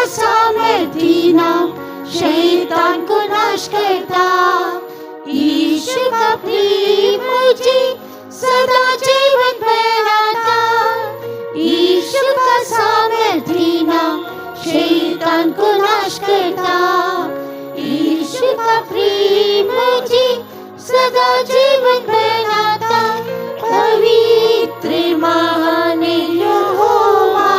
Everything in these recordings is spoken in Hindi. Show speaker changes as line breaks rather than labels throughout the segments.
सामर्थी नाम शैतान को नाश करता। यीशु का प्रेम मुझे सदा जीवन बनाता। यीशु का सामर्थी नाम शैतान को नाश करता। यीशु का प्रेम मुझे सदा जीवन बनाता। पवित्र महान यहोवा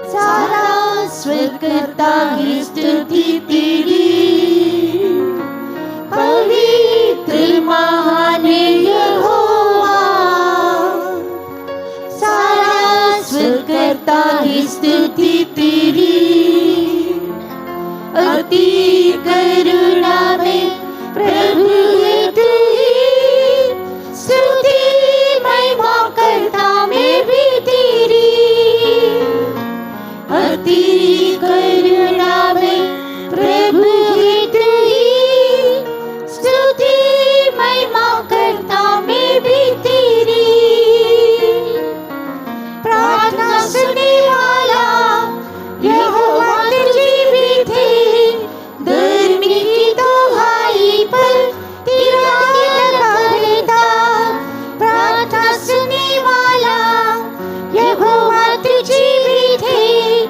सारा स्वर्ग करता है स्तुति तेरी। पवित्र महान यहोवा सारा स्वर्ग करता है स्तुति तेरी। अति करुणा में प्रभु है तू ही, स्तुति महिमा करता मैं भी तेरी। अति करुणा में प्रभु है तू ही, स्तुति महिमा करता मैं भी तेरी। प्रार्थना सुनने वाला यहोवा जीवित है, धर्मी की दुहाई पर तेरा दिल लगा रहता। प्रार्थना सुनने वाला यहोवा जीवित है,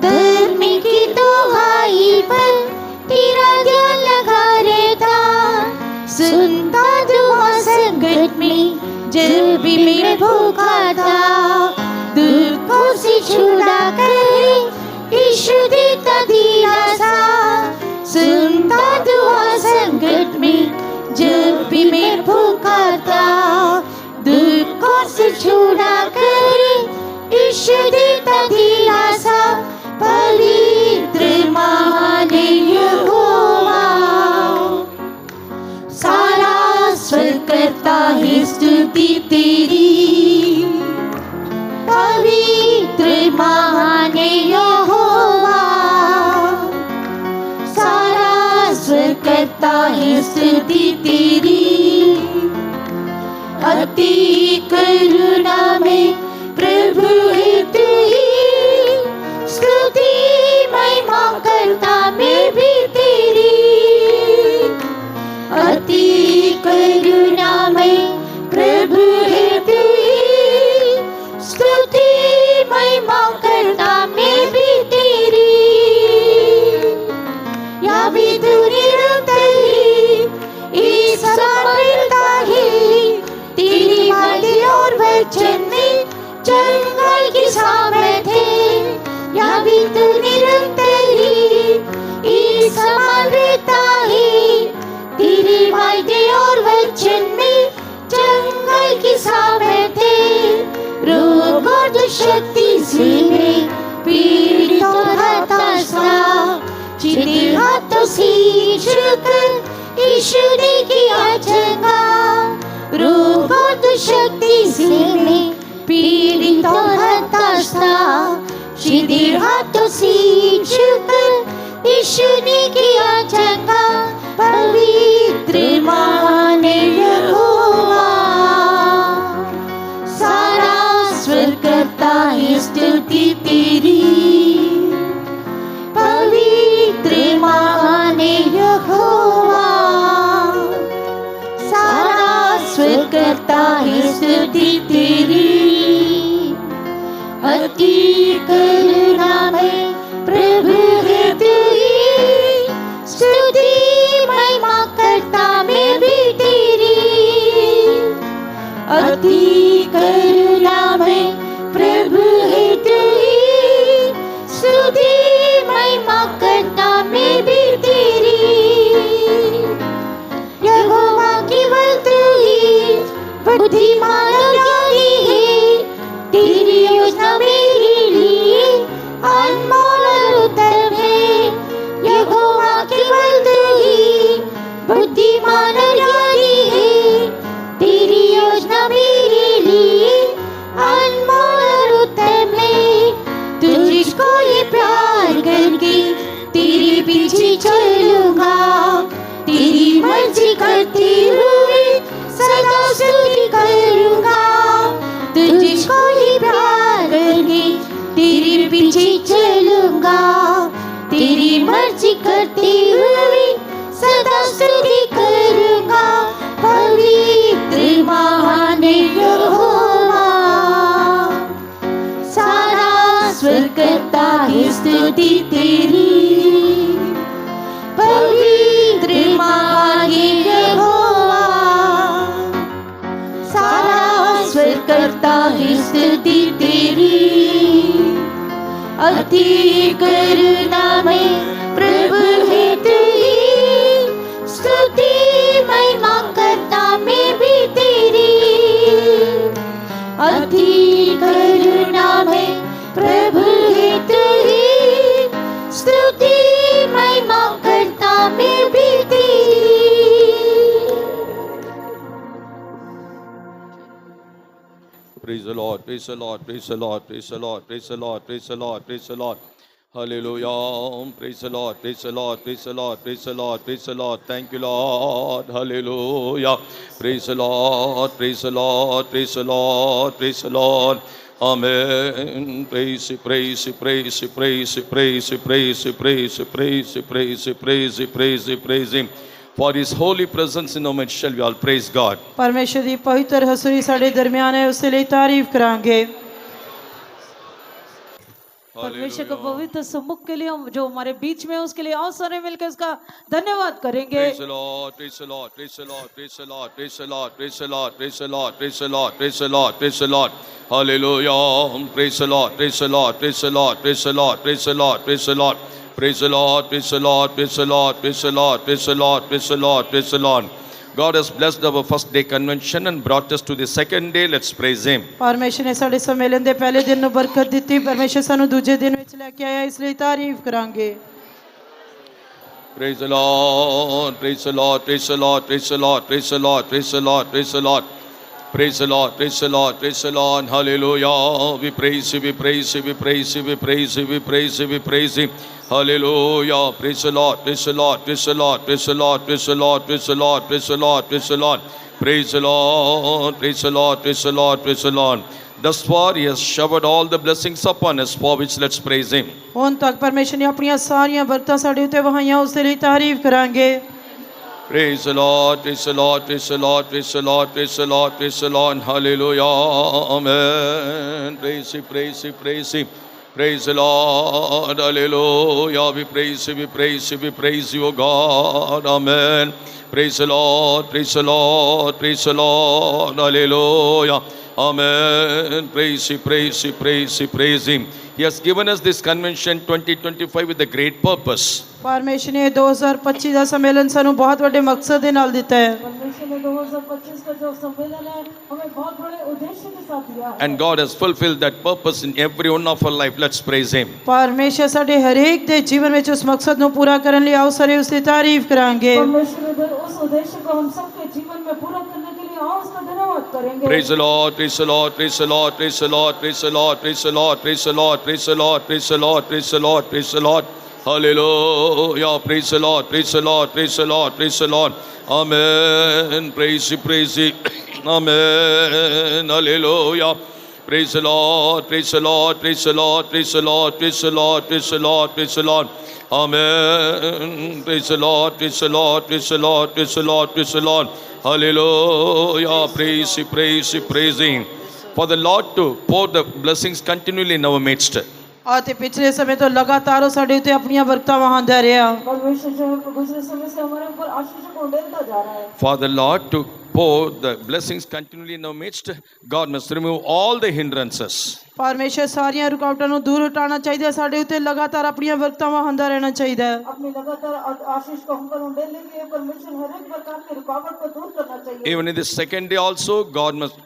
धर्मी की दुहाई पर तेरा दिल लगा रहता। सुनता दुआ संकट में जब भी मैं भूखा था, दुखों से छुड़ा कर यीशु देता दिलासा। सुनता दुआ संकट में जब भी मैं भूखा था, दुखों से छुड़ा कर यीशु देता दिलासा। पवित्र महान यहोवा सारा स्वर्ग करता है स्तुति तेरी। पवित्र महान यहोवा सारा स्वर्ग करता है स्तुति तेरी। अति करुणा में प्रभु है तू ही, स्तुति महिमा करता मैं भी तेरी। अति करुणा में प्रभु है तू ही, स्तुति महिमा करता मैं भी तेरी। या भी तू निरंतर ही समर्पिता है, तेरी वाणी और वचन में जंगल की सामर्थ है। या भी तू निरंतर ही समर्पिता है, तेरी वाणी और वचन में जंगल की सामर्थ है। रोग और दुष्शक्ति से मैं पीड़ित और हताश था, जिन्हें हाथों से छूकर यीशु ने किया चंगा। रोग और दुष्शक्ति से मैं पीड़ित और हताश था, जिन्हें हाथों से छूकर यीशु ने किया चंगा। पवित्र महान यहोवा सारा स्वर्ग करता है स्तुति तेरी। पवित्र महान यहोवा सारा स्वर्ग करता है स्तुति तेरी। अति करुणा में प्रभु है तू ही, स्तुति महिमा करता मैं भी तेरी। अति करुणा में प्रभु है तू ही, स्तुति महिमा करता मैं भी तेरी। यहोवा केवल तू ही बुद्धिमान और ज्ञानी है, तेरी योजना मेरे लिए अनमोल और उत्तम है। यहोवा केवल तू ही बुद्धिमान और ज्ञानी है, तेरी योजना मेरे लिए अनमोल और उत्तम है। तुझको ये प्यार करके तेरे पीछे चलूंगा, तेरी मर्जी करते हुए सदा स्तुति करूंगा। तुझको ही प्यार करके तेरे पीछे चल करूँगा, तेरी मर्जी करते हुए सदा स्तुति करूँगा। पवित्र महान यहोवा, सारा स्वर्ग करता है स्तुति तेरी। पवित्र महान यहोवा, सारा स्वर्ग करता है स्तुति तेरी। अति करुणामय प्रभु है तू ही, स्तुति महिमा करता मैं भी तेरी। अति करुणामय प्रभु है तू ही, स्तुति महिमा करता मैं भी तेरी।
Praise the Lord, praise the Lord, praise the Lord, praise the Lord, praise the Lord, praise the Lord, praise the Lord. Hallelujah. Praise the Lord, praise the Lord, praise the Lord, praise the Lord, praise the Lord. Thank you, Lord. Hallelujah. Praise the Lord, praise the Lord, praise the Lord, praise the Lord. Amen. Praise, praise, praise, praise, praise, praise, praise, praise, praise, praise, praise, praise Him. For His holy presence in our midst shall we all praise God.
परमेश्वर ਦੀ ਪਵਿੱਤਰ ਹਜ਼ੂਰੀ ਸਾਡੇ ਦਰਮਿਆਨ ਹੈ, ਉਸ ਲਈ ਤਾਰੀਫ ਕਰਾਂਗੇ।
परमेश्वर के पवित्र सम्मुख के लिए हम जो हमारे बीच में है, उसके लिए और सारे मिलकर उसका धन्यवाद करेंगे।
Praise the Lord, praise the Lord, praise the Lord, praise the Lord, praise the Lord, praise the Lord, praise the Lord, praise the Lord, praise the Lord, praise the Lord. Hallelujah. Praise the Lord, praise the Lord, praise the Lord, praise the Lord, praise the Lord, praise the Lord. Praise the Lord, praise the Lord, praise the Lord, praise the Lord, praise the Lord, praise the Lord, praise the Lord. God has blessed our first day convention and brought us to the second day. Let's praise Him.
परमेश्वर ने ਸਾਡੇ सम्मेलन ਦੇ ਪਹਿਲੇ ਦਿਨ ਨੂੰ ਬਰਕਤ ਦਿੱਤੀ। ਪਰਮੇਸ਼ਰ ਸਾਨੂੰ ਦੂਜੇ ਦਿਨ ਵਿੱਚ ਲੈ ਕੇ ਆਇਆ, ਇਸ ਲਈ ਤਾਰੀਫ ਕਰਾਂਗੇ।
Praise the Lord, praise the Lord, praise the Lord, praise the Lord, praise the Lord, praise the Lord, praise the Lord. Praise the Lord, praise the Lord, praise the Lord. Hallelujah. We praise you, we praise you, we praise you, we praise you, we praise you, we praise you. Hallelujah. Praise the Lord, praise the Lord, praise the Lord, praise the Lord, praise the Lord, praise the Lord, praise the Lord, praise the Lord. Praise the Lord, praise the Lord, praise the Lord, praise the Lord. Thus far He has showered all the blessings upon us, for which let's praise Him.
ਹੁਣ ਤੱਕ ਪਰਮੇਸ਼ਰ ਨੇ ਆਪਣੀਆਂ ਸਾਰੀਆਂ ਬਰਕਤਾਂ ਸਾਡੇ ਉੱਤੇ ਵਹਾਈਆਂ, ਉਸ ਦੇ ਲਈ ਤਾਰੀਫ ਕਰਾਂਗੇ।
Praise the Lord, praise the Lord, praise the Lord, praise the Lord, praise the Lord, praise the Lord. Hallelujah. Amen. Praise Him, praise Him, praise Him. Praise the Lord. Hallelujah. We praise you, we praise you, we praise you, O God. Amen. Praise the Lord, praise the Lord, praise the Lord. Hallelujah. Amen. Praise Him, praise Him, praise Him, praise Him. He has given us this convention 2025 with a great purpose.
ਪਰਮੇਸ਼ਰ ਨੇ 2025 ਦਾ ਸੰਮੇਲਨ ਸਾਨੂੰ ਬਹੁਤ ਵੱਡੇ ਮਕਸਦ ਦੇ ਨਾਲ ਦਿੱਤਾ ਹੈ।
परमेश्वर ने 2025 का जो सम्मेलन है हमें बहुत बड़े उद्देश्य के साथ दिया है।
And God has fulfilled that purpose in every one of our life. Let's praise Him.
ਪਰਮੇਸ਼ਰ ਸਾਡੇ ਹਰੇਕ ਦੇ ਜੀਵਨ ਵਿੱਚ ਉਸ ਮਕਸਦ ਨੂੰ ਪੂਰਾ ਕਰਨ ਲਈ ਆਓ ਸਾਰੇ ਉਸ ਦੀ ਤਾਰੀਫ ਕਰਾਂਗੇ।
परमेश्वर ने उस उद्देश्य को हम सबके जीवन में पूरा करने के लिए और उसका धन्यवाद करेंगे।
Praise the Lord, praise the Lord, praise the Lord, praise the Lord, praise the Lord, praise the Lord, praise the Lord, praise the Lord, praise the Lord, praise the Lord, praise the Lord. Hallelujah. Praise the Lord, praise the Lord, praise the Lord, praise the Lord. Amen. Praise Him, praise Him. Amen. Hallelujah. Praise the Lord, praise the Lord, praise the Lord, praise the Lord, praise the Lord, praise the Lord, praise the Lord. Amen. Praise the Lord, praise the Lord, praise the Lord, praise the Lord, praise the Lord. Hallelujah. Praise Him, praise Him, praise Him. For the Lord to pour the blessings continually in our midst.
ਅਤੇ ਪਿਛਲੇ ਸਮੇਂ ਤੋਂ ਲਗਾਤਾਰ ਉਹ ਸਾਡੇ ਉੱਤੇ ਆਪਣੀਆਂ ਬਰਕਤਾਂ ਵਹਾਉਂਦਾ ਰਿਹਾ।
परमेश्वर जो है गुजरे समय से हमारे ऊपर आशीष को उंडेलता जा रहा है।
For the Lord to pour the blessings continually in our midst, God must remove all the hindrances.
ਪਰਮੇਸ਼ਰ ਸਾਰੀਆਂ ਰੁਕਾਵਟਾਂ ਨੂੰ ਦੂਰ ਹਟਾਉਣਾ ਚਾਹੀਦਾ ਹੈ, ਸਾਡੇ ਉੱਤੇ ਲਗਾਤਾਰ ਆਪਣੀਆਂ ਬਰਕਤਾਂ ਵਹਾਉਂਦਾ ਰਹਿਣਾ ਚਾਹੀਦਾ ਹੈ।
अपनी लगातार आशीष को हम पर उंडेलने के लिए परमेश्वर हर एक प्रकार की रुकावट को दूर करना चाहिए।
Even in the second day also, God must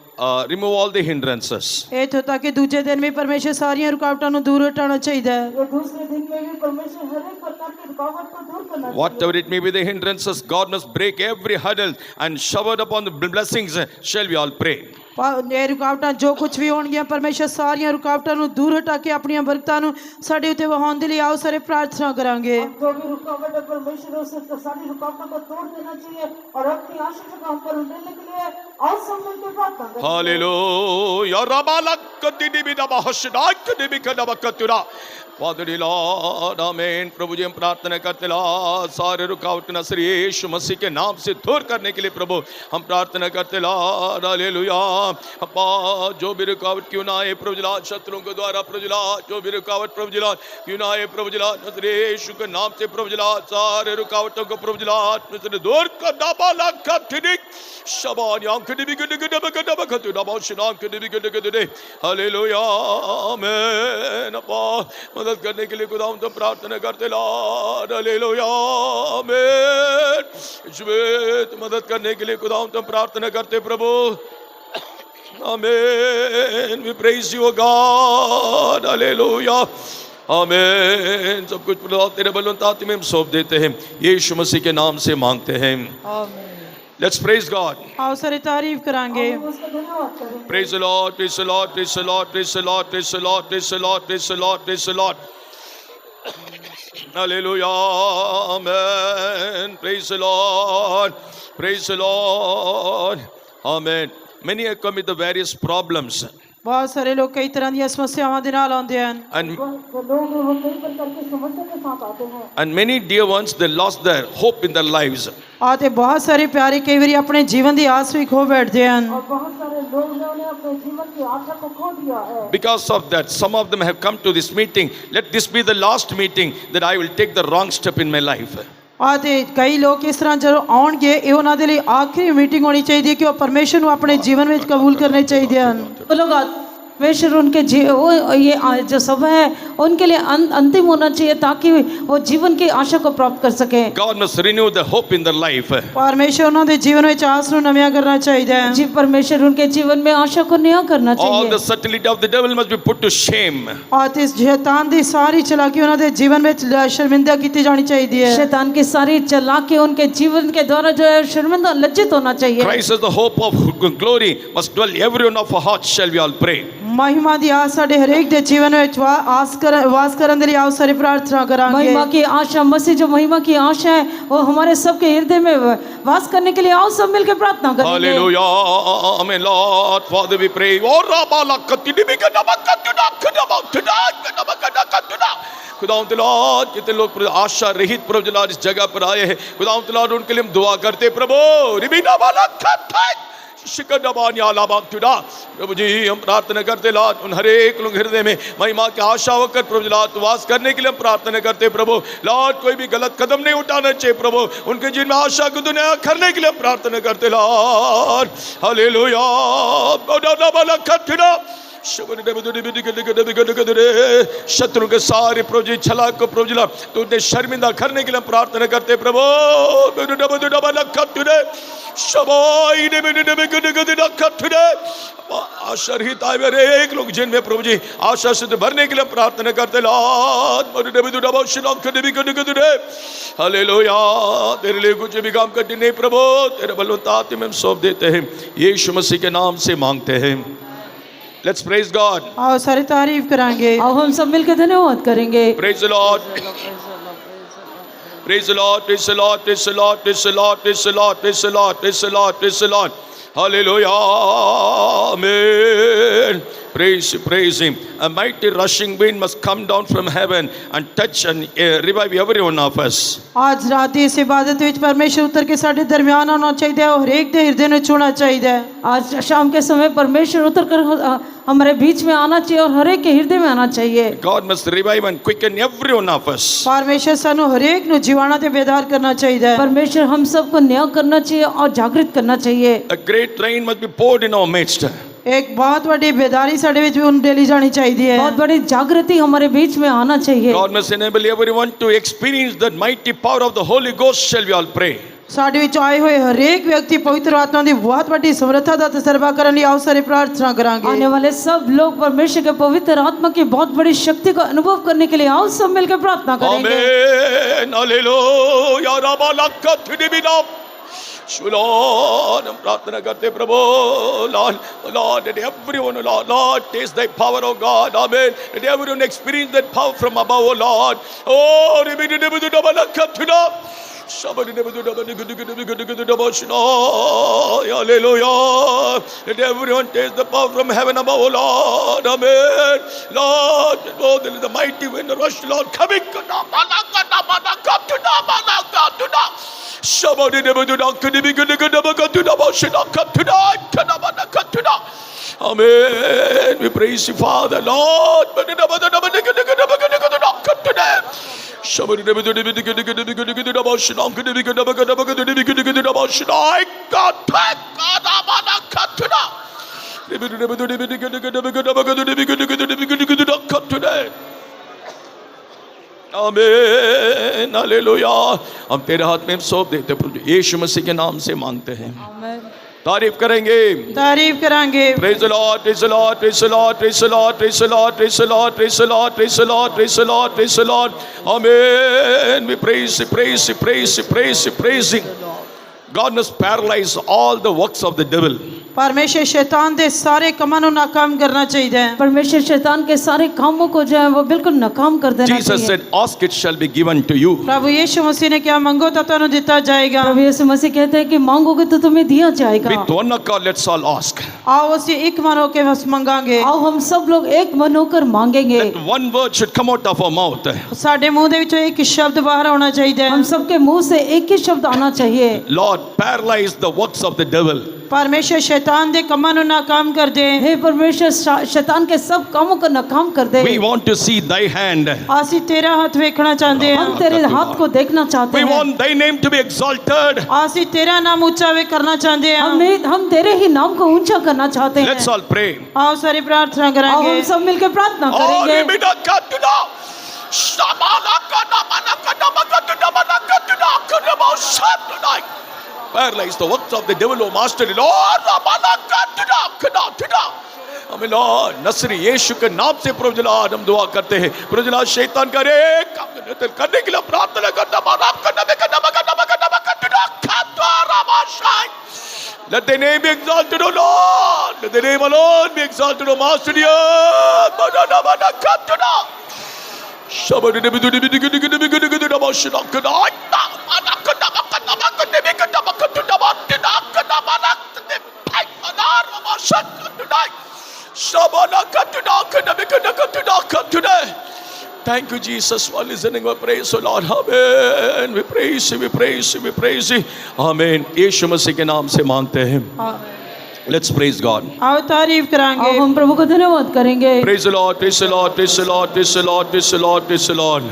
remove all the hindrances.
ਇੱਥੋਂ ਤੱਕ ਕਿ ਦੂਜੇ ਦਿਨ ਵੀ ਪਰਮੇਸ਼ਰ ਸਾਰੀਆਂ ਰੁਕਾਵਟਾਂ ਨੂੰ ਦੂਰ ਹਟਾਉਣਾ ਚਾਹੀਦਾ ਹੈ।
ये दूसरे दिन में भी परमेश्वर हर एक प्रकार की रुकावट को दूर करना चाहिए।
Whatever it may be the hindrances, God must break every hurdle and shower upon the blessings. Shall we all pray?
ਇਹ ਰੁਕਾਵਟਾਂ ਜੋ ਕੁਝ ਵੀ ਹੋਣਗੀਆਂ, ਪਰਮੇਸ਼ਰ ਸਾਰੀਆਂ ਰੁਕਾਵਟਾਂ ਨੂੰ ਦੂਰ ਹਟਾ ਕੇ ਆਪਣੀਆਂ ਬਰਕਤਾਂ ਨੂੰ ਸਾਡੇ ਉੱਤੇ ਵਹਾਉਣ ਦੇ ਲਈ ਆਓ ਸਾਰੇ ਪ੍ਰਾਰਥਨਾ ਕਰਾਂਗੇ।
जो भी रुकावट है परमेश्वर उसे सारी रुकावटों को तोड़ देना चाहिए और अपनी आशीष को हम पर उंडेलने के लिए और सब मिलकर प्रार्थना करें।
Hallelujah. Father Lord, amen. प्रभु जी हम प्रार्थना करते लॉर्ड सारे रुकावट नसरी यीशु मसीह के नाम से दूर करने के लिए प्रभु हम प्रार्थना करते लॉर्ड हालेलुया। अप्पा जो भी रुकावट क्यों ना आए प्रभु जी शत्रुओं के द्वारा प्रभु जी जो भी रुकावट प्रभु जी क्यों ना आए प्रभु जी नसरी यीशु के नाम से प्रभु जी सारे रुकावटों को प्रभु जी दूर कर दाबाला कथिक शबान याम कदी भी गड गड गड गड दाबा शनाम कदी भी गड गड हालेलुया आमेन। अप्पा मदद करने के लिए खुदा हम तो प्रार्थना करते लॉर्ड हालेलुया आमीन। ईश्वर मदद करने के लिए खुदा हम तो प्रार्थना करते प्रभु आमीन। We praise you God hallelujah amen. सब कुछ खुदा तेरे बलवंत में हम सौंप देते हैं यीशु मसीह के नाम से मांगते हैं
आमीन।
Let's praise God.
आओ सारे तारीफ करांगे।
Praise the Lord, praise the Lord, praise the Lord, praise the Lord, praise the Lord, praise the Lord, praise the Lord, praise the Lord. Hallelujah, amen. Praise the Lord, praise the Lord, amen. Many have come with the various problems.
बहुत सारे लोग कई तरह दी समस्यावां दे नाल आउंदे हन
And many dear ones, they lost their hope in their lives.
आते बहुत सारे प्यारे कई बारी अपने जीवन दी आस भी खो बैठदे हन
Because of that, some of them have come to this meeting. Let this be the last meeting that I will take the wrong step in my life.
आते कई लोग इस तरह जो आउणगे ਇਹ ਉਹਨਾਂ ਦੇ ਲਈ ਆਖਰੀ ਮੀਟਿੰਗ ਹੋਣੀ ਚਾਹੀਦੀ ਹੈ ਕਿ ਉਹ ਪਰਮੇਸ਼ਰ ਨੂੰ ਆਪਣੇ ਜੀਵਨ ਵਿੱਚ ਕਬੂਲ ਕਰਨੇ ਚਾਹੀਦੇ ਹਨ।
वो लोग परमेश्वर उनके वो ये जो सभा है उनके लिए अंतिम होना चाहिए ताकि वो जीवन की आशा को प्राप्त कर सके।
God must renew the hope in their life.
ਪਰਮੇਸ਼ਰ ਉਹਨਾਂ ਦੇ ਜੀਵਨ ਵਿੱਚ ਆਸ ਨੂੰ ਨਵਿਆਂ ਕਰਨਾ ਚਾਹੀਦਾ ਹੈ।
जी परमेश्वर उनके जीवन में आशा को नया करना
All
चाहिए।
the subtlety of the devil must be put to shame.
आते शैतान ਦੀ ਸਾਰੀ ਚਲਾਕੀ ਉਹਨਾਂ ਦੇ ਜੀਵਨ ਵਿੱਚ ਸ਼ਰਮਿੰਦਾ ਕੀਤੀ ਜਾਣੀ ਚਾਹੀਦੀ ਹੈ।
शैतान की सारी चालाकी उनके जीवन के द्वारा जो है शर्मिंदा लज्जित होना चाहिए।
Christ is the hope of glory must dwell every one of our hearts. Shall we all pray?
महिमा ਦੀ ਆਸ ਸਾਡੇ ਹਰੇਕ ਦੇ ਜੀਵਨ ਵਿੱਚ ਵਾਸ ਕਰਨ ਦੇ ਲਈ ਆਓ ਸਾਰੇ ਪ੍ਰਾਰਥਨਾ ਕਰਾਂਗੇ।
महिमा की आशा मसीह जो महिमा की आशा है वो हमारे सबके हृदय में वास करने के लिए आओ सब मिलकर प्रार्थना करेंगे।
Hallelujah, amen, Lord. Father, we pray. खुदावंद लॉर्ड कितने लोग आशा रहित प्रभु लॉर्ड इस जगह पर आए हैं खुदावंद लॉर्ड उनके लिए हम दुआ करते प्रभु रिबीना वाला प्रभु जी हम प्रार्थना करते लॉर्ड उन हर एक लोग हृदय में महिमा की आशा होकर प्रभु लॉर्ड वास करने के लिए हम प्रार्थना करते प्रभु लॉर्ड कोई भी गलत कदम नहीं उठाना चाहिए प्रभु उनके जीवन में आशा को दुनिया करने के लिए हम प्रार्थना करते लॉर्ड हालेलुया शत्रु के सारे प्रभु छला को प्रभु तो उन्हें शर्मिंदा करने के लिए हम प्रार्थना करते प्रभु आशा रहित आए मेरे एक लोग जिनमें प्रभु जी आशा से भरने के लिए प्रार्थना करते हालेलुया तेरे लिए कुछ भी काम करते नहीं प्रभु तेरे बलवंत में हम सौंप देते हैं यीशु मसीह के नाम से मांगते हैं। Let's praise God.
आओ सारे तारीफ करांगे।
आओ हम सब मिलकर धन्यवाद करेंगे।
Praise the Lord. Praise the Lord. Praise the Lord. Praise the Lord. Praise the Lord. Praise the Lord. Praise the Lord. Praise the Lord. Praise the Lord. Hallelujah. Amen. Praise Him. A mighty rushing wind must come down from heaven and touch and revive every one of us.
आज रात इस इबादत ਵਿੱਚ परमेश्वर उतर के साडे दरमियान आना चाहिए और हरेक दे हृदय ਨੂੰ छूना चाहिए।
आज शाम के समय परमेश्वर उतर कर हमारे बीच में आना चाहिए और हरेक के हृदय में आना चाहिए।
God must revive and quicken every one of us.
परमेश्वर सानू हरेक ਨੂੰ जीवाना ते बेदार करना चाहिए।
परमेश्वर हम सबको न्याय करना चाहिए और जागृत करना चाहिए।
A great rain must be poured in our midst.
एक बहुत बड़ी बेदारी साडे विच डेली जानी चाहिए।
बहुत बड़ी जागृति हमारे बीच में आना चाहिए।
God must enable everyone to experience the mighty power of the Holy Ghost. Shall we all pray?
साडे विच आए हुए हरेक व्यक्ति पवित्र आत्मा की बहुत बड़ी समर्थता दा तजर्बा करने लिए अवसर प्रार्थना करांगे।
आने वाले सब लोग परमेश्वर के पवित्र आत्मा की बहुत बड़ी शक्ति को अनुभव करने के लिए आओ सब मिलकर प्रार्थना करेंगे।
आमीन हालेलुया रबालकथिबिना Lord, हम प्रार्थना करते प्रभु Lord, let everyone, Lord, taste thy power, oh God, amen. Let everyone experience that power from above, oh Lord. Oh, Hallelujah. Let everyone taste the power from heaven above, oh Lord. Amen. Lord, oh, there is the mighty wind, the rush, Lord, coming. Amen. We praise you, Father, Lord. आमीन हालेलुया। हम तेरे हाथ में सौंप देते प्रभु, यीशु मसीह के नाम से मांगते हैं, तारीफ करेंगे,
तारीफ करांगे।
Praise the Lord, praise the Lord, praise the Lord, praise the Lord, praise the Lord, praise the Lord, praise the Lord, praise the Lord, praise the Lord, praise the Lord. Amen. We praise you, praise you, praise you, praise you, praising. God must paralyze all the works of the devil.
परमेश्वर शैतान दे सारे कामां नूं नाकाम करना चाहिए।
परमेश्वर शैतान के सारे कामों को जो है वो बिल्कुल नाकाम कर देना
Jesus
चाहिए।
said, ask it shall be given to you.
प्रभु यीशु मसीह ने क्या मांगो तो तुहानू दिता जाएगा।
प्रभु यीशु मसीह कहते हैं कि मांगोगे तो तुम्हें दिया जाएगा।
With one accord, let's all ask.
आओ उसे एक मन होकर बस मांगांगे।
आओ हम सब लोग एक मन होकर मांगेंगे।
That one word should come out of our mouth.
साडे मुंह दे विचों एक शब्द बाहर आना चाहिए।
हम सबके मुंह से एक ही शब्द आना चाहिए।
Lord, paralyze the works of the devil.
परमेश्वर शैतान दे कामां नूं नाकाम कर दे।
हे परमेश्वर शैतान के सब कामों को नाकाम कर दे।
We want to see thy hand.
आसी तेरा हाथ देखना चाहते हैं।
हम तेरे हाथ को देखना चाहते
We
हैं।
want thy name to be exalted.
आसी तेरा नाम ऊंचा वे करना चाहते हैं।
हम तेरे ही नाम को ऊंचा करना चाहते हैं।
Let's all pray.
आओ सारी प्रार्थना
आओ
करेंगे।
हम सब मिलकर प्रार्थना करेंगे।
Paralyze the works of the devil, O Master, Lord. हमें लॉर्ड नसरी यीशु के नाम से प्रभुजलाद हम दुआ करते हैं। प्रभुजलाद शैतान का रे करने के लिए प्रार्थना करना Let the name be exalted, O Lord. Let the name alone be exalted, O Master. Thank you, Jesus, for listening our praise, O Lord. Amen. We praise you, we praise you, we praise you. Amen. यीशु मसीह के नाम से मांगते हैं। Let's praise God.
आओ तारीफ करांगे।
आओ हम प्रभु को धन्यवाद करेंगे।
Praise the Lord, praise the Lord, praise the Lord, praise the Lord, praise the Lord, praise the Lord.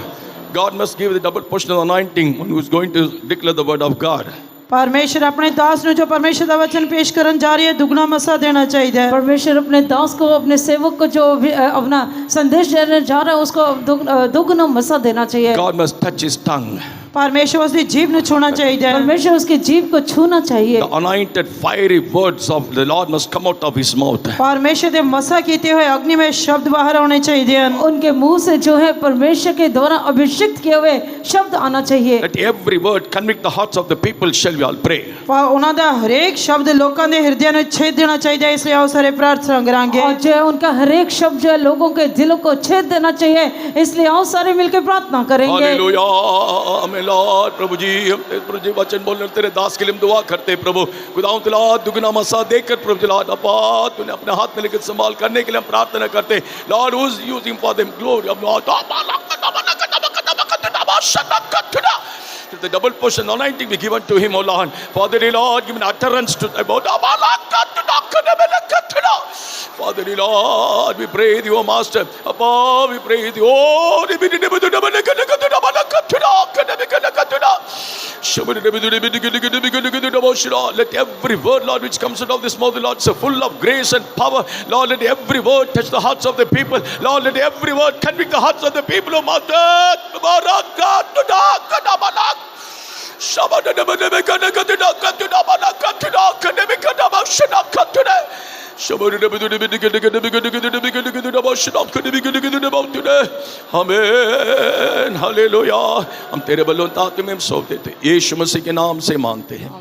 God must give the double portion of anointing one who is going to declare the word of God.
परमेश्वर अपने दास ने जो परमेश्वर का वचन पेश करन जा रही है दुगना मसा देना चाहिए।
परमेश्वर अपने दास को अपने सेवक को जो भी अपना संदेश देने जा रहा है उसको दुगना मसा देना चाहिए।
God must touch his tongue.
परमेश्वर उसकी जीभ ਨੂੰ छूना चाहिए।
परमेश्वर उसकी जीभ को छूना चाहिए।
The anointed fiery words of the Lord must come out of his mouth.
परमेश्वर के मसा कीते हुए अग्नि में शब्द बाहर आने चाहिए।
उनके मुंह से जो है परमेश्वर के द्वारा अभिषिक्त किए हुए शब्द आना चाहिए।
Let every word convict the hearts of the people. Shall we all pray?
ਉਹਨਾਂ ਦਾ ਹਰੇਕ ਸ਼ਬਦ ਲੋਕਾਂ ਦੇ ਹਿਰਦਿਆਂ ਨੂੰ ਛੇਦ ਦੇਣਾ ਚਾਹੀਦਾ। ਇਸ ਲਈ ਆਓ ਸਾਰੇ ਪ੍ਰਾਰਥਨਾ ਕਰਾਂਗੇ।
और जो है उनका हरेक शब्द जो है लोगों के दिलों को छेद देना चाहिए। इसलिए आओ सारे मिलकर प्रार्थना करेंगे।
हालेलुया आमीन लॉर्ड। प्रभु जी वचन बोलने तेरे दास के लिए हम दुआ करते हैं प्रभु। खुदावंद तला दुगना मसा देकर प्रभु जला अपा तूने अपने हाथ में लेकर संभाल करने के लिए हम प्रार्थना करते हैं। Lord who is using for them glory of God. The double portion anointing be given to him, O Lord. Father, Lord, give an utterance to the about. Father, Lord, we pray thee, O Master. Above, we pray thee. Oh, let every word, Lord, which comes out of this mouth, Lord, so full of grace and power. Lord, let every word touch the hearts of the people. Lord, let every word convict the hearts of the people, O Master. आमीन हालेलुया। हम तेरे बलों ताकत में सौंप देते यीशु मसीह के नाम से मांगते हैं।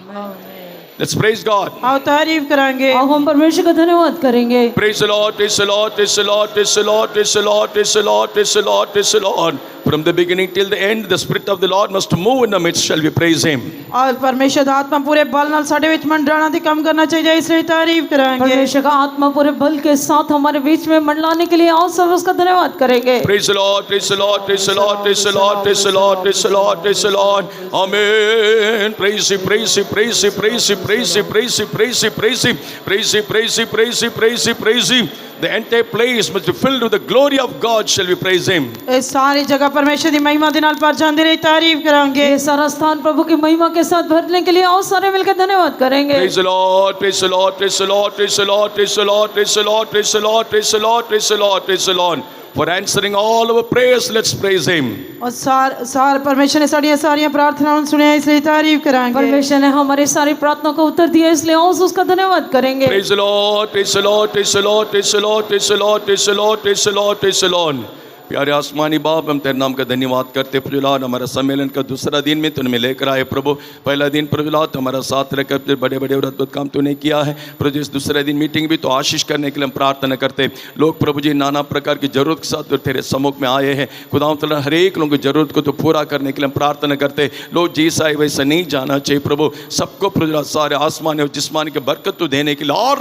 Let's praise God.
आओ तारीफ करांगे।
आओ हम परमेश्वर का धन्यवाद करेंगे।
Praise the Lord, praise the Lord, praise the Lord, praise the Lord, praise the Lord, praise the Lord, praise the Lord, praise the Lord. From the beginning till the end, the Spirit of the Lord must move in the midst. Shall we praise Him?
और परमेश्वर दा आत्मा पूरे बल नाल साडे विच मंडराना ते काम करना चाहिए, इसलिए तारीफ करांगे।
परमेश्वर का आत्मा पूरे बल के साथ हमारे बीच में मंडलाने के लिए आओ सब उसका धन्यवाद करेंगे।
Praise the Lord, praise the Lord, praise the Lord, praise the Lord, praise the Lord, praise the Lord, praise the Lord. Amen. Praise Him, praise Him, praise Him, praise Him, praise Him, praise Him, praise Him, praise Him, praise Him, praise Him, praise Him, praise Him, praise Him. The entire place must be filled with the glory of God. Shall we praise Him?
इस सारी जगह परमेश्वर दी महिमा दे नाल भर जांदी रही, तारीफ करांगे।
ये सारा स्थान प्रभु की महिमा के साथ भरने के लिए आओ सारे मिलकर धन्यवाद करेंगे।
Praise the Lord, praise the Lord, praise the Lord, praise the Lord, praise the Lord, praise the Lord, praise the Lord, praise the Lord, praise the Lord, praise the Lord. For answering all our prayers, let's praise Him.
और सार परमेश्वर ने सारी प्रार्थनाओं सुने, इसलिए तारीफ करांगे।
परमेश्वर ने हमारी सारी प्रार्थना को उत्तर दिया, इसलिए आओ उसका धन्यवाद करेंगे।
Praise the Lord, praise the Lord, praise the Lord, praise the Lord, praise the Lord, praise the Lord, praise the Lord, praise the Lord. प्यारे आसमानी बाप, हम तेरे नाम का धन्यवाद करते प्रभु लाल। हमारा सम्मेलन का दूसरा दिन में तूने लेकर आए प्रभु। पहला दिन प्रभु लाल हमारा साथ रहकर बड़े बड़े और अद्भुत काम तूने किया है प्रभु। इस दूसरे दिन मीटिंग भी तो आशीष करने के लिए हम प्रार्थना करते। लोग प्रभु जी नाना प्रकार की जरूरत के साथ तेरे सम्मुख में आए हैं खुदा तआला, हर एक लोगों की जरूरत को तो पूरा करने के लिए हम प्रार्थना करते। लोग जैसा है वैसा नहीं जाना चाहिए प्रभु, सबको प्रभु लाल सारे आसमानी और जिस्मानी की बरकत तो देने के लिए और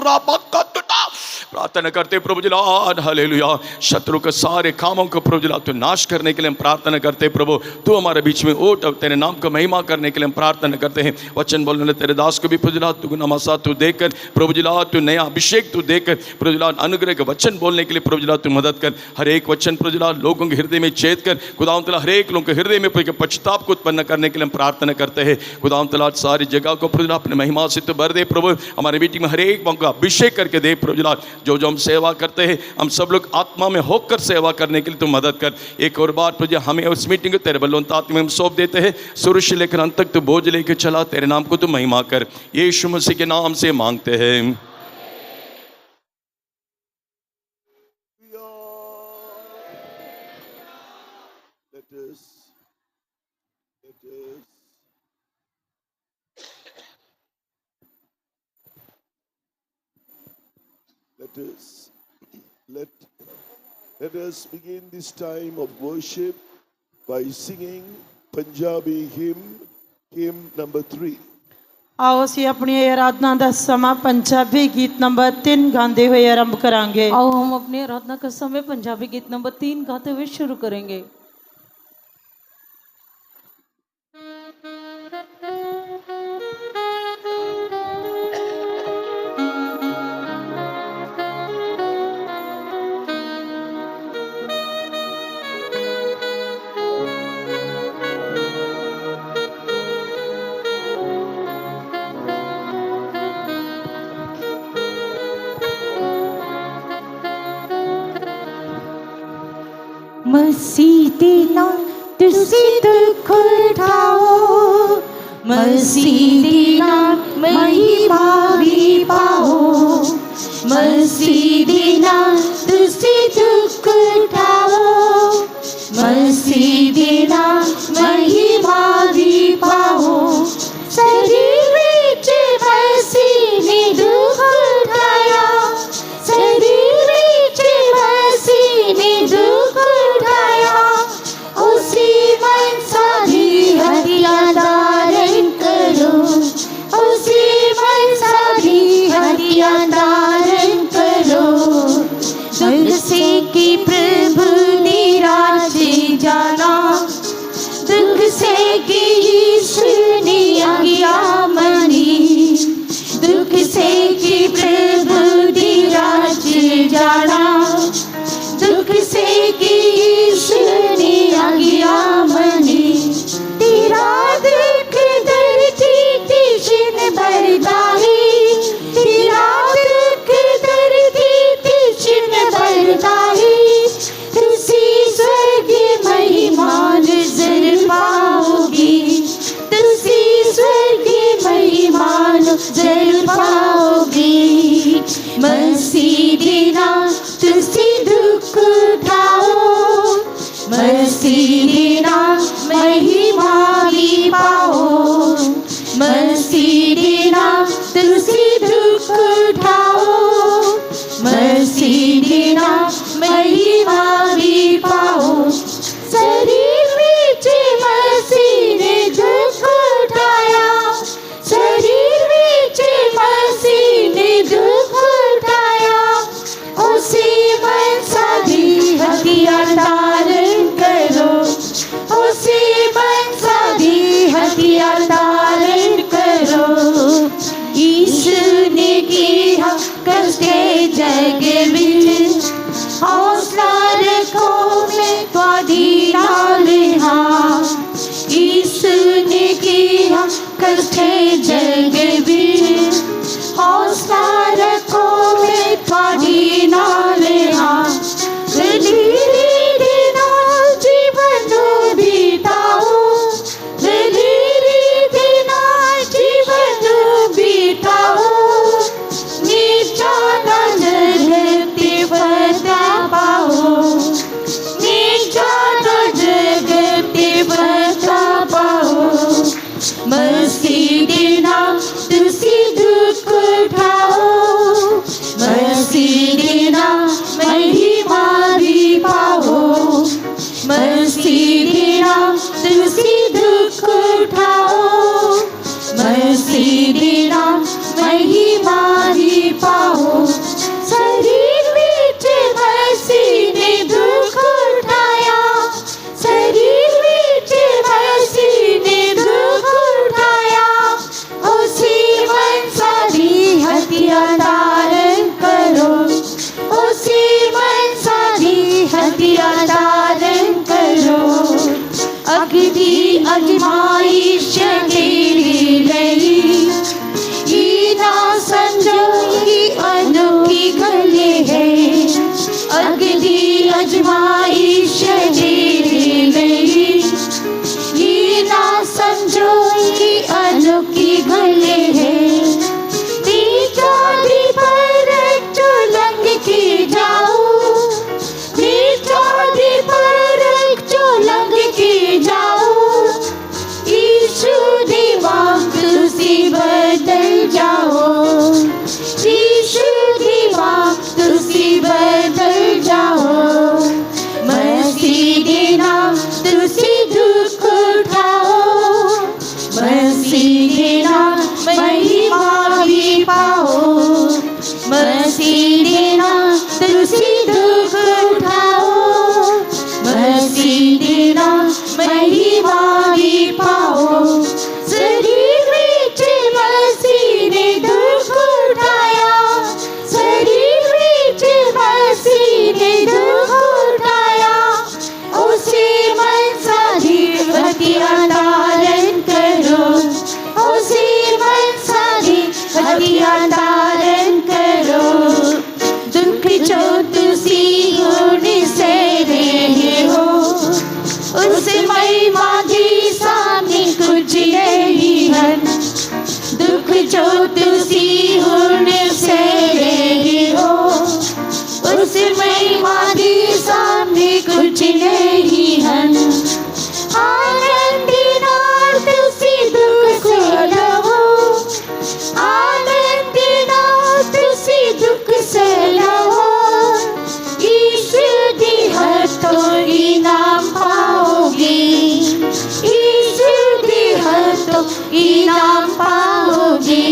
प्रार्थना करते प्रभु जी लाल। हालेलुया। शत्रु के सारे कामों को प्रभु जी लाल तो नाश करने के लिए हम प्रार्थना करते प्रभु। तू हमारे बीच में उठ, तेरे नाम को महिमा करने के लिए हम प्रार्थना करते हैं। वचन बोलने वाले तेरे दास को भी प्रभु जी लाल तू नमासा तू देकर प्रभु जी लाल, तू नया अभिषेक तू देकर प्रभु जी लाल, अनुग्रह के वचन बोलने के लिए प्रभु जी लाल तू मदद कर। हर एक वचन प्रभु जी लाल लोगों के हृदय में छेद कर खुदा तआला, हर एक लोगों के हृदय में पश्चाताप को उत्पन्न करने के लिए हम प्रार्थना करते हैं। खुदा तआला सारी जगह को प्रभु जी लाल अपने महिमा से तो भर दे प्रभु। हमारे मीटिंग में हर एक का अभिषेक करके दे प्रभु जी लाल। जो जो हम सेवा करते हैं, हम सब लोग आत्मा में होकर सेवा करने के लिए तू मदद कर। एक और बार प्रभु हमें उस मीटिंग को तेरे बलवंत आत्मा में हम सौंप देते हैं। शुरू से लेकर अंत तक तू बोझ लेकर चला, तेरे नाम को तू महिमा कर। यीशु मसीह के नाम से मांगते हैं।
Let us begin this time of worship by singing Punjabi hymn number 3.
आओ ਅਸੀਂ अपनी आराधना ਦਾ ਸਮਾਂ पंजाबी गीत नंबर 3 गाते हुए आरंभ करांगे।
आओ हम अपनी आराधना का समय पंजाबी गीत नंबर 3 गाते हुए शुरू करेंगे।
मसीह दे नाम तुसी दुख उठाओ, मसीह दे नाम महिमा भी पाओ, मसीह दे नाम तुसी दुख उठाओ, मसीह दे नाम महिमा भी पाओ। शरीर विच मसीह ने दुख उठाया, शरीर विच मसीह ने दुख उठाया, उसी मनसा दी हत्या धारण करो, उसी मनसा दी हत्या धारण करो। दुख से कि प्रभु निराश जाना, दुख से कि यीशु ने आज्ञा मानी, दुख से कि प्रभु निराश जाना, दुख से कि यीशु ने आज्ञा मानी। तेरा दुख धरती तिशन भरता है, तेरा दुख धरती तिशन भरता है, तुसी स्वर्ग महिमा नजर पाओगी, तुसी स्वर्ग महिमा नजर पाओगी। मसीह दे नाम उठाओ, मसीह दे नाम महिमा ही पाओ। शरीर विच मसीह ने दुख उठाया, शरीर विच मसीह ने दुख उठाया। उसी मनसा दी हथियार धारण करो, उसी मनसा दी हथियार धारण करो। अगदी अजमाइश तेरी रही, ये ना समझो ये अनोखी गले है। अगदी अजमाइश तेरी रही, ये ना समझो ये अनोखी गले है। बीचो दी पर जो लंघ के जाओ, बीचो दी पर जो लंघ के जाओ। यीशु दी वांग तुसी बदल जाओ, यीशु दी वांग तुसी बदल जाओ। मसीह दे नाम तुसी दुख उठाओ, मसीह दे नाम महिमा भी पाओ। मसीह दे नाम तुसी दुख उठाओ, मसीह दे नाम महिमा भी पाओ। शरीर विच मसीह ने दुख उठाया, शरीर विच मसीह ने दुख उठाया। उसी मनसा दी हथियार धारण करो, उसी मनसा दी हथियार धारण करो। दुख जो तुसी हुण सह रहे हो, उस महिमा दी सामने कुछ नहीं है। दुख जो तुसी हुण सह रहे हो, उस महिमा दी सामने कुछ नहीं है। आनंद नाल तुसी दुख सहलाओ, आनंद नाल तुसी दुख सहलाओ। यीशु दी हथों इनाम पाओगे, यीशु दी हथों इनाम पाओगे।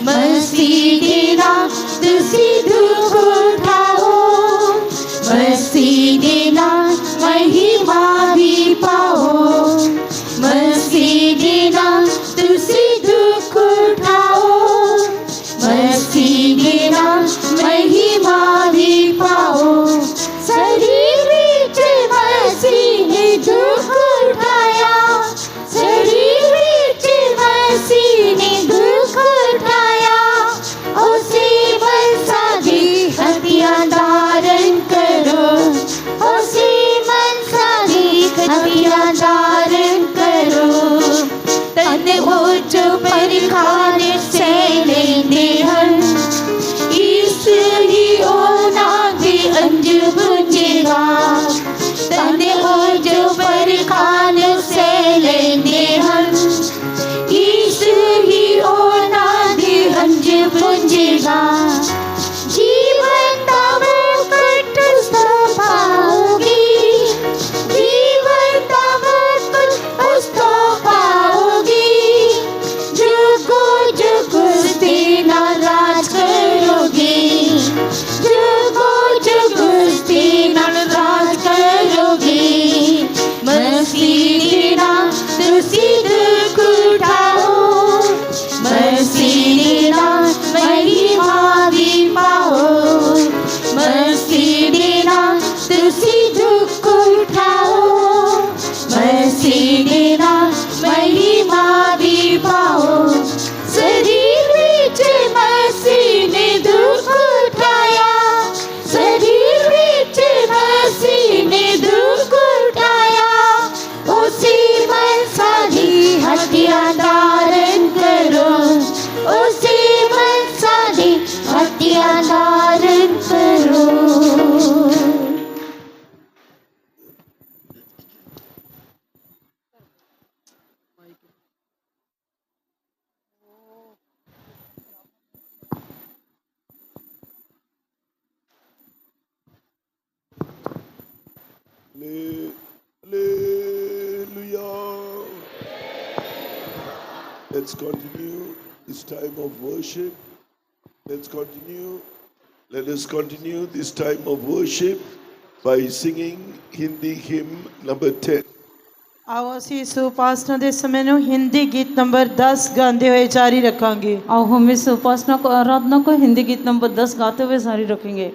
मसीह दे नाम तुसी दुख उठाओ, मसीह दे नाम महिमा भी पाओ। मसीह दे नाम तुसी दुख उठाओ, मसीह दे नाम महिमा भी पाओ। शरीर विच मसीह ने दुख उठाया, शरीर विच मसीह ने दुख उठाया। उसी मनसा दी हथियार धारण करो, उसी मनसा दी हथियार धारण करो। तन वो जो परखान सह लेंदे हन, यीशु ही उन्हां दे अंज बुझेगा। तन वो जो परखान सह लेंदे हन, यीशु ही उन्हां दे अंज बुझेगा। जीवन दा मुकुट उस पाओगे, जीवन दा मुकुट उस पाओगे। जुगो
Let's continue this time of worship. Let us continue this time of worship by singing Hindi hymn number 10.
ਆਓ ਅਸੀਂ ਇਸ ਉਪਾਸਨਾ ਦੇ ਸਮੇਂ ਨੂੰ ਹਿੰਦੀ ਗੀਤ ਨੰਬਰ 10 ਗਾਉਂਦੇ ਹੋਏ ਜਾਰੀ ਰੱਖਾਂਗੇ।
आओ हम इस उपासना को आराधना को हिंदी गीत नंबर 10 गाते हुए जारी रखेंगे।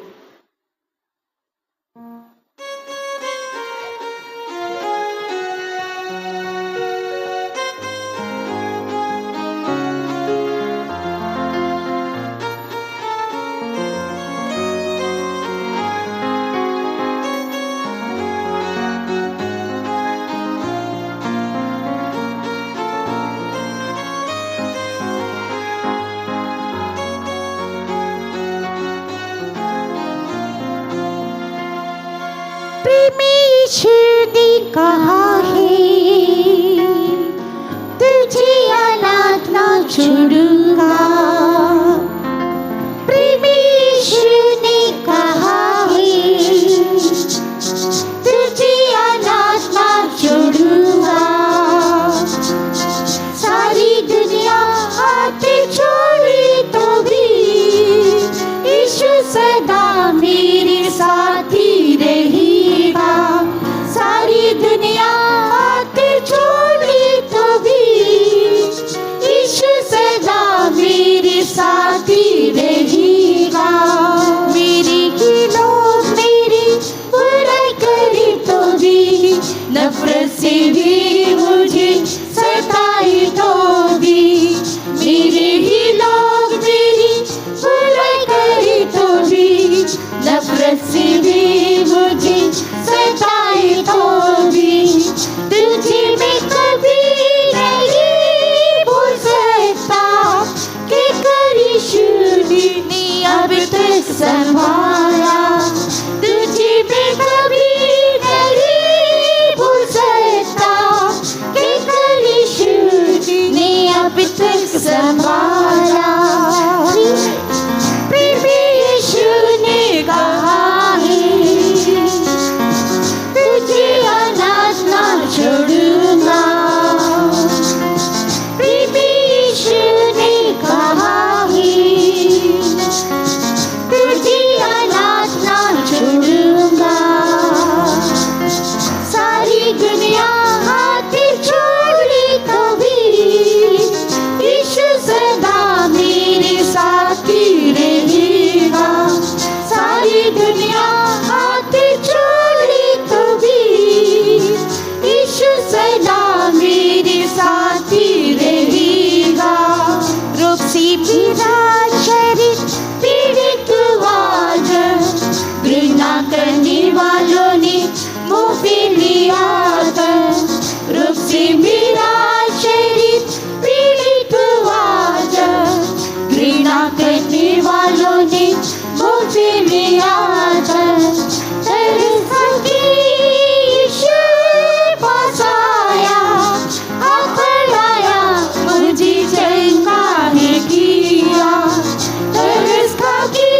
परमेश्वर ने कहा है तुझे अनाथ ना छोड़ूंगा। परमेश्वर ने कहा है तुझे अनाथ ना छोड़ूंगा। सारी दुनिया हाथ छोड़े तो भी यीशु सदा मेरे साथी रहेगा। सारी दुनिया हाथ छोड़े तो भी यीशु सदा मेरे साथी रहेगा। मेरे ही लोग मेरी बुराई करे तो भी नफरत से भी मुझे सताए तो भी मेरे ही लोग मेरी बुराई करे तो भी नफरत से भी मुझे सताए तो भी तुझे मैं कभी नहीं भूल सकता कि यीशु ने अब तक संभाला। तुझे मैं कभी नहीं भूल सकता कि यीशु ने अब तक संभाला। परमेश्वर ने कहा है तुझे अनाथ ना छोड़ूंगा। परमेश्वर ने कहा है तुझे अनाथ ना छोड़ूंगा। सारी दुनिया हाथ छोड़े तो भी यीशु सदा मेरे साथी रहेगा। सारी दुनिया हाथ छोड़े तो भी यीशु सदा मेरे साथी रहेगा। रोग से पीड़ा शरीर पीड़ित आज घृणा करने वालों ने मुँह पे लिया था। रोग से मेरा शरीर पीड़ित आज घृणा करने वालों ने मुँह पे लिया था। यीशु पास आया आया मुझे चंगा है किया। तरस खा के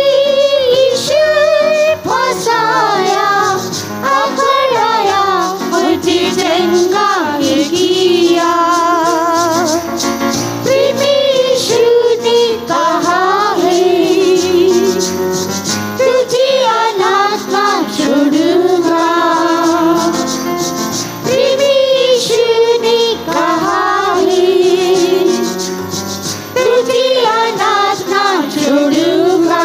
यीशु पास आया मुझे चंगा है किया। परमेश्वर ने कहा है तुझे अनाथ ना छोड़ूंगा। परमेश्वर ने कहा है तुझे अनाथ ना छोड़ूंगा।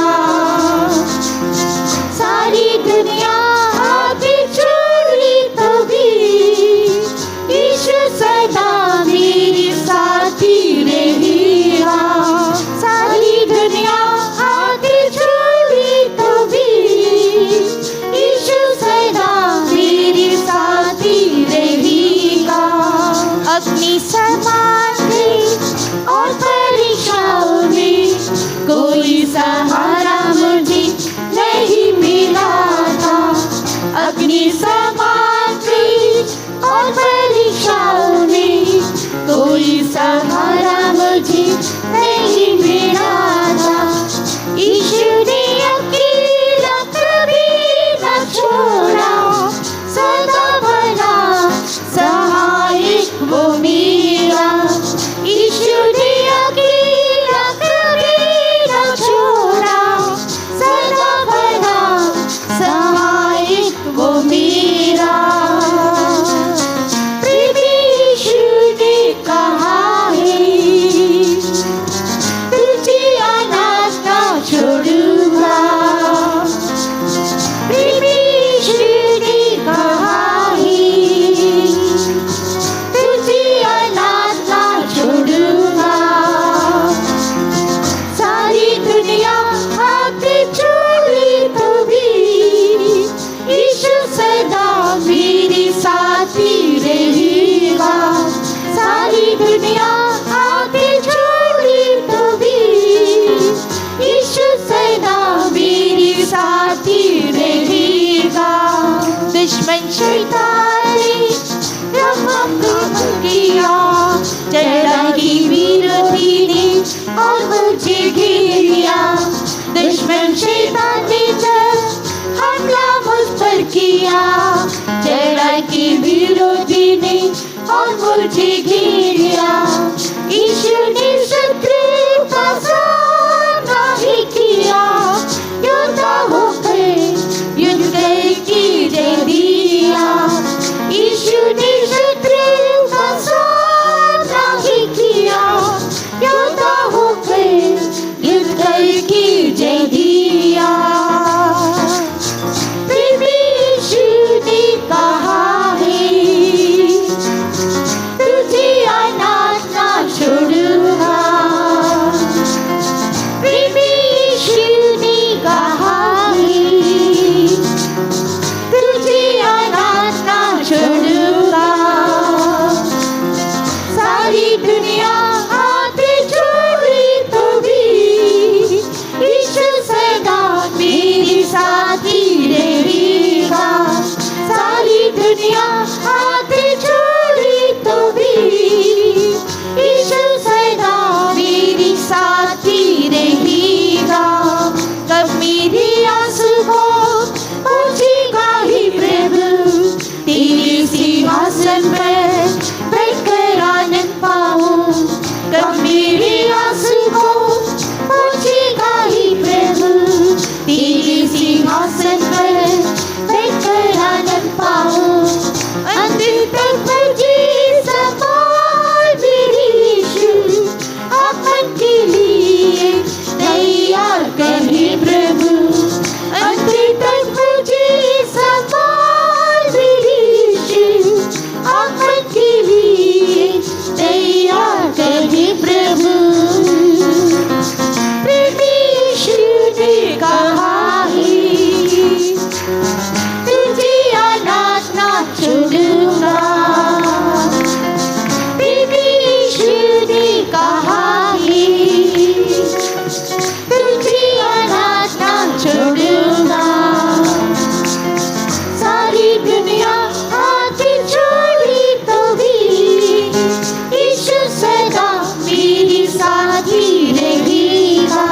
सारी दुनिया हाथ छोड़े तो भी यीशु सदा मेरे साथी रहेगा। सारी दुनिया हाथ छोड़े तो भी यीशु सदा मेरे साथी रहेगा। अपनी समाधि और परीक्षाओं में कोई सहारा मुझे नहीं मिला था। अपनी समाधि और परीक्षाओं में कोई सहारा मुझे नहीं मिला था। यीशु ने अकेला कभी न छोड़ा, सदा बना सहायक वो मेरा। दिया, चढ़ाई की विरोधी ने और मुझे घेरा। यीशु ने शत्रु का सामना ही किया, योद्धा होकर युद्ध करके जय दिया। यीशु ने शत्रु का सामना ही किया, योद्धा होकर युद्ध करके जय दिया। फिर भी यीशु ने कहा है, तुझे अनाथ ना छोड़ूंगा। फिर भी यीशु ने कहा है, तुझे अनाथ ना छोड़ूंगा। सारी दुनिया हाथ जोड़े तो भी यीशु सदा मेरे साथ ही रहेगा। सारी दुनिया हाथ जोड़े तो भी यीशु सदा मेरे साथ ही रहेगा। कब मेरी आंसू को पहुंचेगा ही प्रभु, तेरे सिंहासन पर बैठकर आनंद पाऊं। कब मेरी आंसू को पहुंचेगा ही प्रभु, तेरे सिंहासन पर बैठकर आनंद पाऊं। अंत तक मुझे संभाल मेरे यीशु, अपन के लिए तैयार करे प्रभु। अंत तक मुझे संभाल मेरे यीशु, अपन के लिए तैयार करे प्रभु। प्रभु यीशु ने कहा है, तुझे अनाथ ना छोड़ूंगा। प्रभु यीशु ने कहा है, तुझे अनाथ ना छोड़ूंगा। सारी दुनिया हाथ जोड़े तो भी यीशु सदा मेरे साथ ही रहेगा।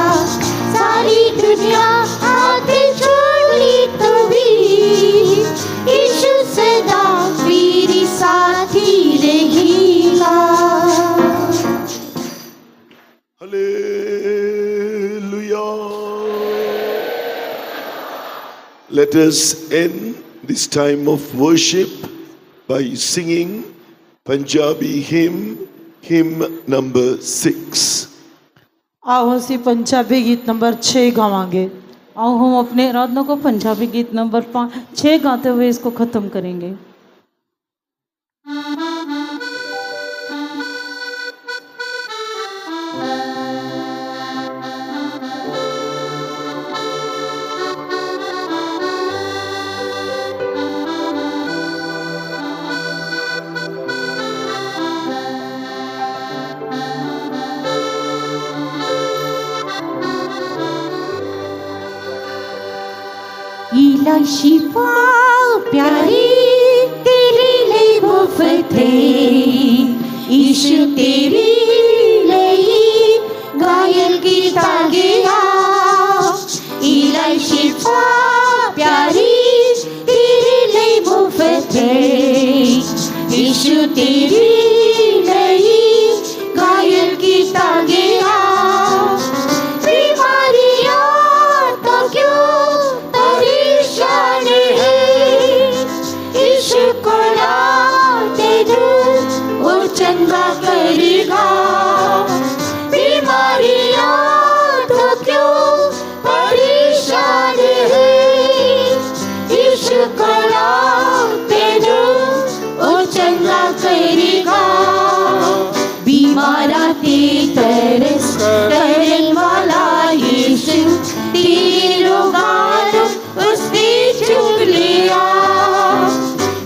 सारी दुनिया हाथ जोड़े तो भी यीशु सदा मेरे साथ ही रहेगा।
Hallelujah. Let us end this time of worship by singing Punjabi hymn number 6.
आओ ਅਸੀਂ ਪੰਜਾਬੀ ਗੀਤ ਨੰਬਰ 6 ਗਾਵਾਂਗੇ।
आओ हम अपने आराधना को पंजाबी गीत नंबर 6 गाते हुए इसको ख़त्म करेंगे।
इला शिफा प्यारी तेरे लिए मुफ्त है, यीशु तेरे लिए घायल कीता गया। इला शिफा प्यारी तेरे लिए मुफ्त है, यीशु तेरे लिए घायल कीता गया। बीमारियां तो क्यों परेशान है, यीशु को लाते दो वो चंगा करेगा। बीमारियां तो क्यों परेशान है, यीशु को लाते दो वो चंगा करेगा। बीमारा ते तरस करने वाला यीशु, तेरो गानो उसने चुग लिया।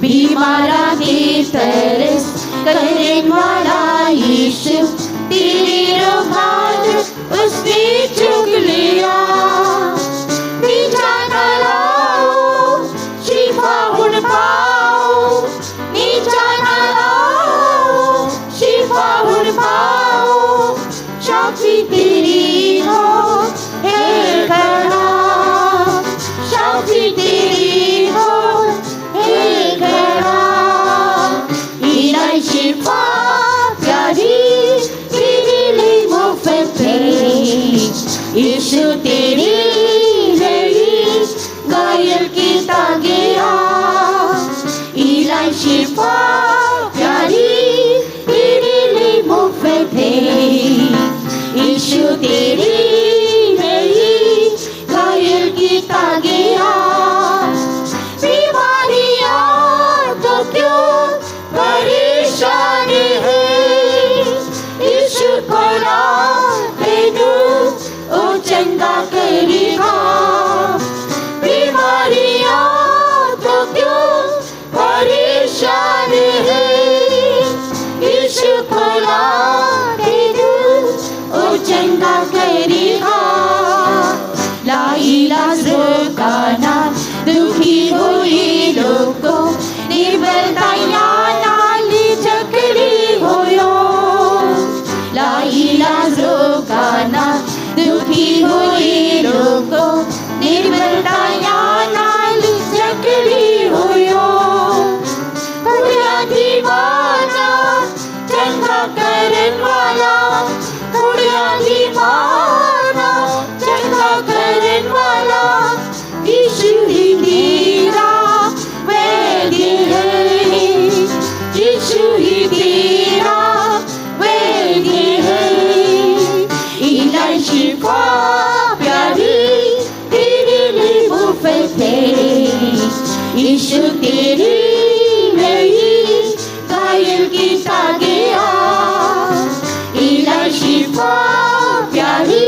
बीमारा ते तरस करने वाला यीशु, तेरो गानो उसने चुग लिया। नीचा ना लाओ शिफा हुण पाओ, नीचा ना लाओ शिफा हुण पाओ। शाफी तेरी हो है खड़ा, शाफी तेरी हो शिफा प्यारी तेरे लिए मुफ्त है यीशु तेरी रही घायल की तागिया इलाही शिफा प्यारी तेरे लिए मुफ्त है यीशु तेरी रही घायल की तागिया बीमारियां तो क्यों परेशान है यीशु को दे दो ओ चंगा करेगा बीमारियां तो क्यों परेशान है यीशु को दे दो ओ चंगा करेगा ला इलाज का नाम दुखी हुई लोगों निर्बलताया नाली चकड़ी होयो ला इलाज का नाम दुखी हुई लोगों निर्बलताया नाली चकड़ी होयो थोड़ा दीवाना चंगा करन वाला थोड़ा दीवाना चंगा करन वाला यीशु ही तेरा वैद्य है यीशु ही तेरा वैद्य है इलाही शिफा प्यारी तेरे लिए मुफ्त है यीशु तेरी नहीं घायल की तागिया इलाही शिफा प्यारी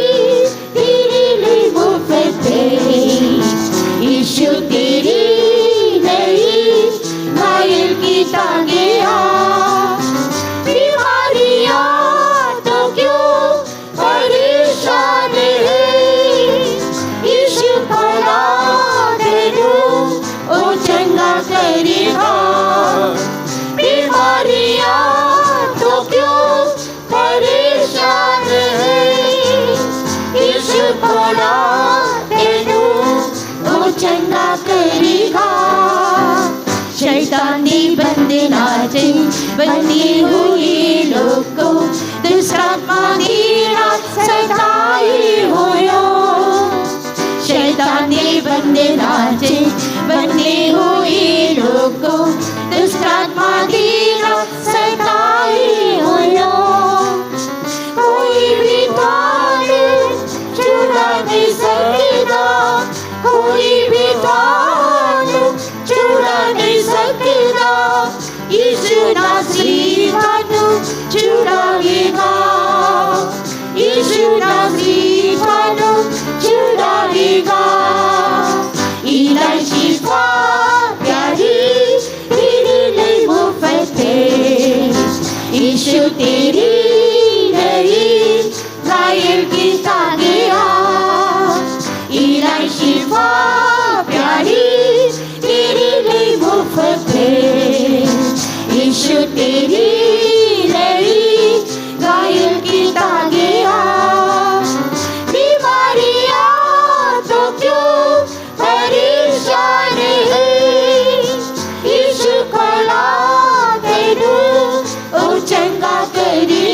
तेरे लिए मुफ्त है यीशु तेरी नहीं घायल की तागिया बीमारियां तो क्यों परेशान है यीशु को दे दो ओ चंगा करेगा बीमारियां तो क्यों परेशान है यीशु को दे दो ओ चंगा करेगा शैतानी बंधनाचे बंदी हुई लोगों दुष्टात्मा दीना सताई होयो शैतानी बंधनाचे बंदी हुई लोगों दुष्टात्मा दीना सताई होयो कोई भी ताने चुरा नहीं सकेगा कोई भी ताने चुरा नहीं सकेगा यीशु नासरी थानू छुड़ाएगा यीशु नासरी थानू छुड़ाएगा इलाही शिफा प्यारी तेरे लिए मुफ्त है यीशु तेरी नहीं घायल की तागिया इलाही शिफा प्यारी तेरे लिए मुफ्त है यीशु तेरी नहीं घायल की तागिया बीमारियां तो क्यों परेशान है यीशु को दे दो ओ चंगा करेगा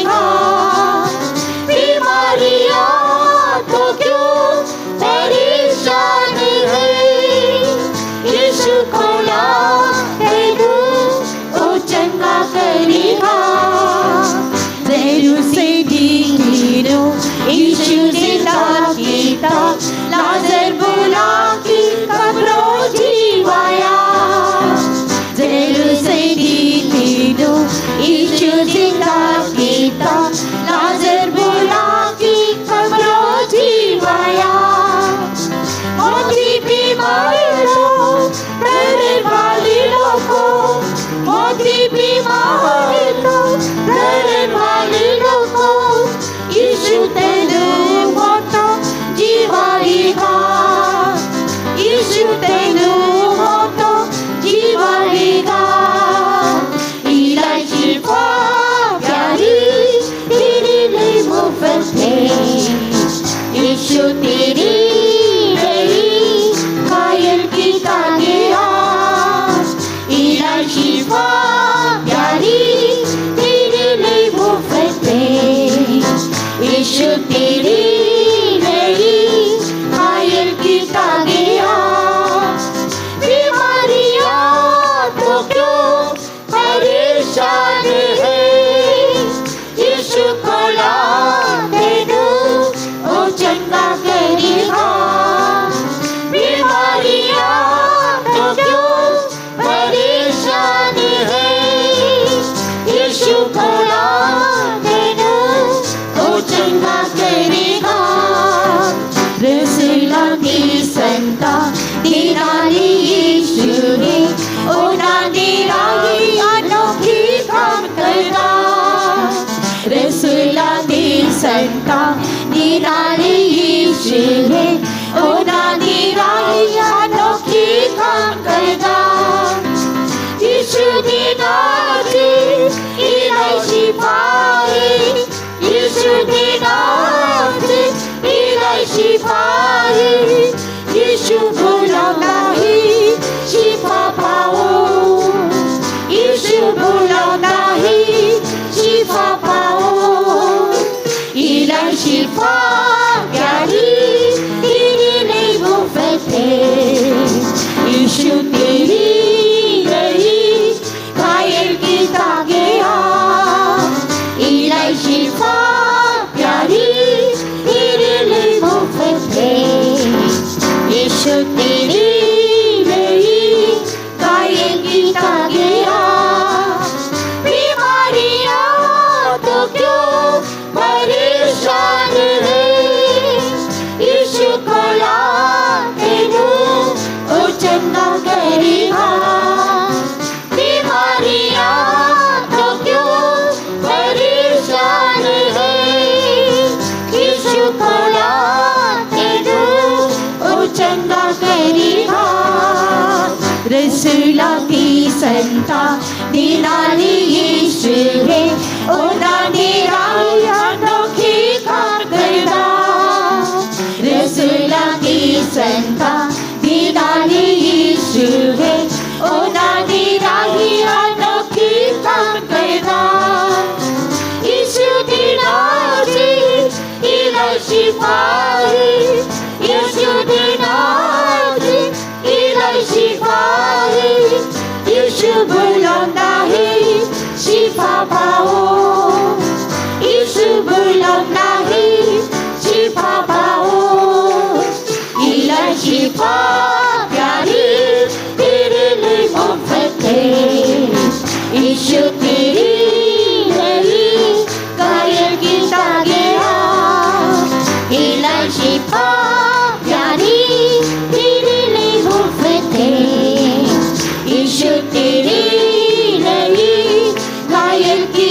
खोला तेनू ओ चंगा करेगा रसूला दी संता दी नाली यीशु ने उन्हां दी राही अनोखी काम करदा रसूला दी संता दी नाली यीशु ने उन्हां दी राही अनोखी काम करदा यीशु दी नाम इलाई शिफाई यीशु दी नाम इलाई शिफाई यीशु बुलाता ही शिफा पाओ यीशु बुलाता ही शिफा पाओ इलाई शिफा प्यारी तेरी नहीं वो फते यीशु तेरी नहीं घायल की तागिया इलाई शिफा प्यारी तेरे लिए वो फते यीशु तेरी नहीं घायल की तागिया बीमारियां तो क्यों परेशान है यीशु को लाते हो ओ चंगा करेगा बीमारियां तो क्यों परेशान है यीशु को लाते हो ओ चंगा करेगा रसूला की संता दीनाली यीशु है उन्हां दी राही अनोखी काम करदा रसूला की संता दीनाली यीशु है उन्हां दी राही अनोखी काम करदा यीशु दी नाम इलाई शिफाई यीशु दी नाम इलाई शिफाई यीशु बुलाता है शिफा पाओ यीशु बुलाता है शिफा पाओ इलाई शिफा प्यारी तेरे लिए मुफ्त है यीशु तेरी नहीं घायल की तागिया इलाई शिफा प्यारी तेरे लिए मुफ्त है यीशु तेरी नहीं घायल की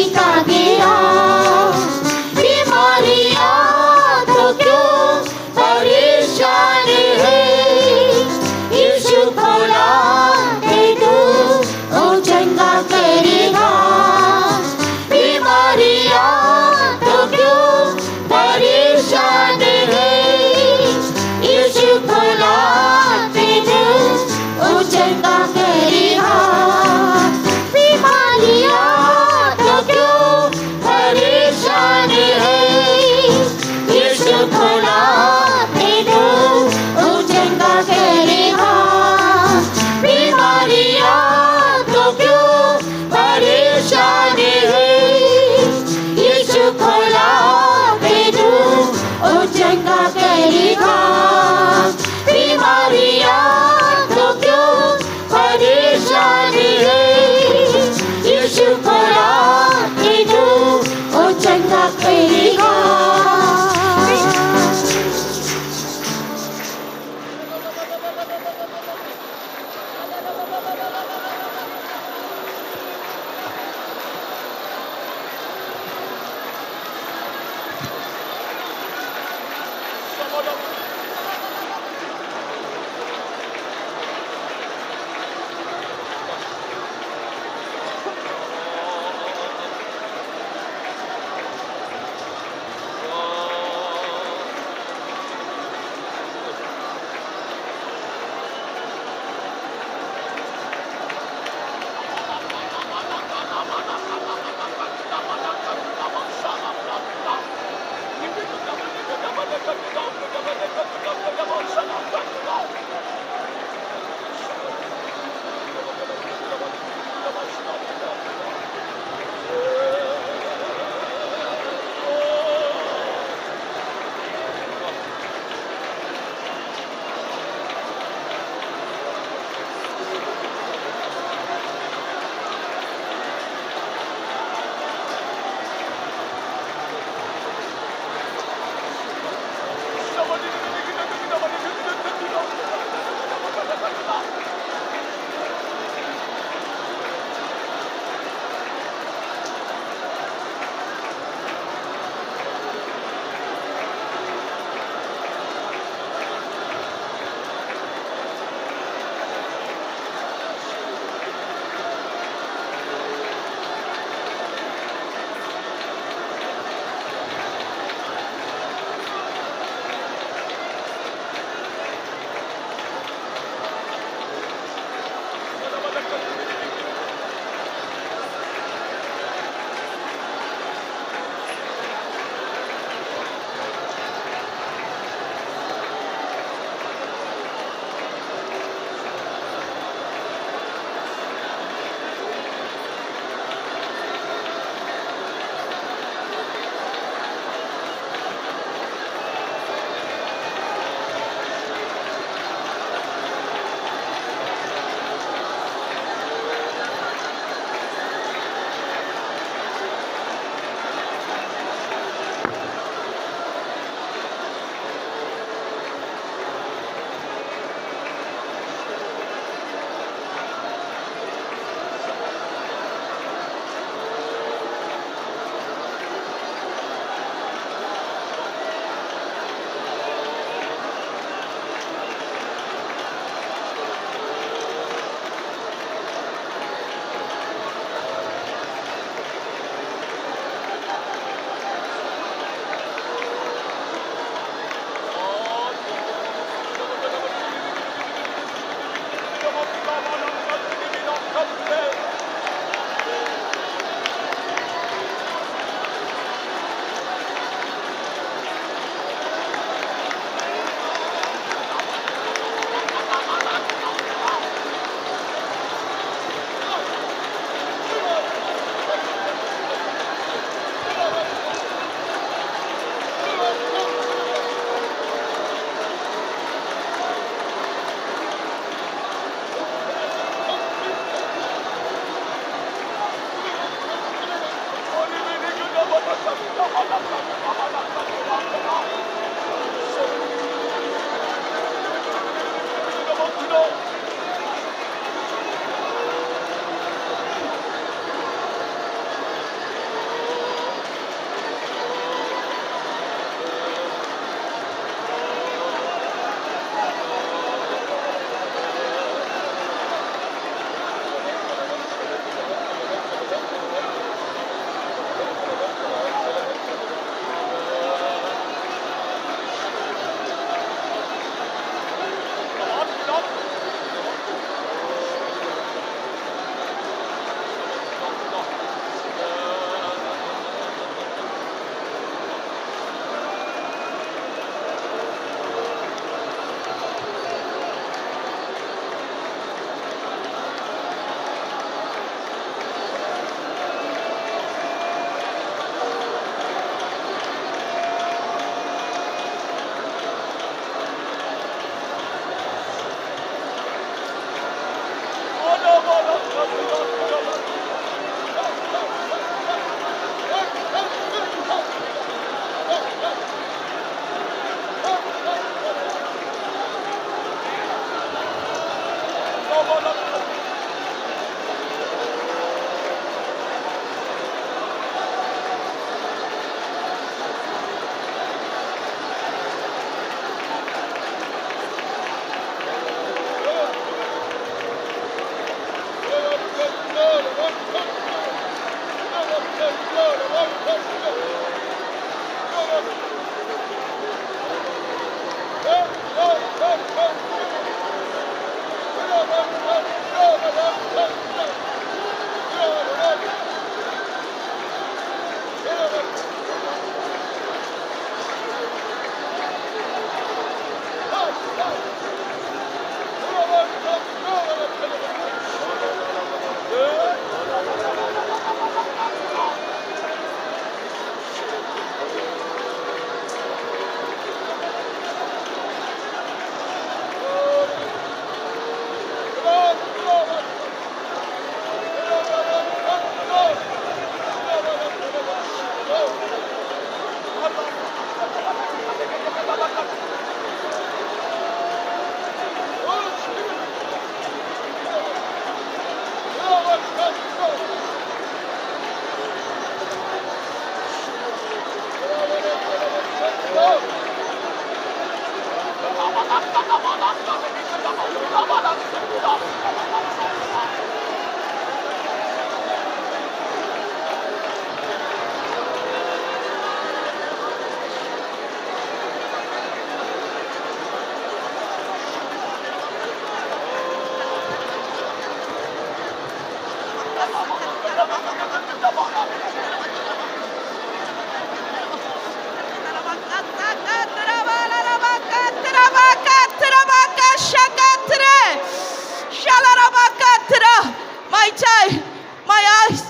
My child, my eyes.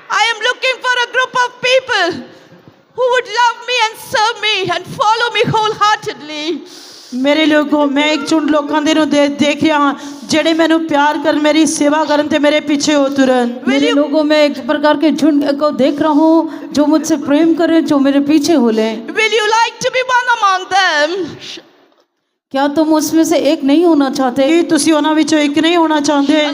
I am looking for a group of people who would love me and serve me and follow me wholeheartedly.
ਮੇਰੇ ਲੋਕੋ ਮੈਂ ਇੱਕ ਝੁੰਡ ਲੋਕਾਂ ਦੇ ਨੂੰ ਦੇਖ ਰਿਹਾ ਹਾਂ ਜਿਹੜੇ ਮੈਨੂੰ ਪਿਆਰ ਕਰਨ ਮੇਰੀ ਸੇਵਾ ਕਰਨ ਤੇ ਮੇਰੇ ਪਿੱਛੇ ਹੋ तुरन
मेरे लोगों में एक प्रकार के झुंड को देख रहा हूँ जो मुझसे प्रेम करे जो मेरे पीछे हो ले
Will you like to be one among them?
क्या तुम उसमें से एक नहीं होना चाहते
ਕੀ ਤੁਸੀਂ ਉਹਨਾਂ ਵਿੱਚੋਂ ਇੱਕ ਨਹੀਂ ਹੋਣਾ ਚਾਹੁੰਦੇ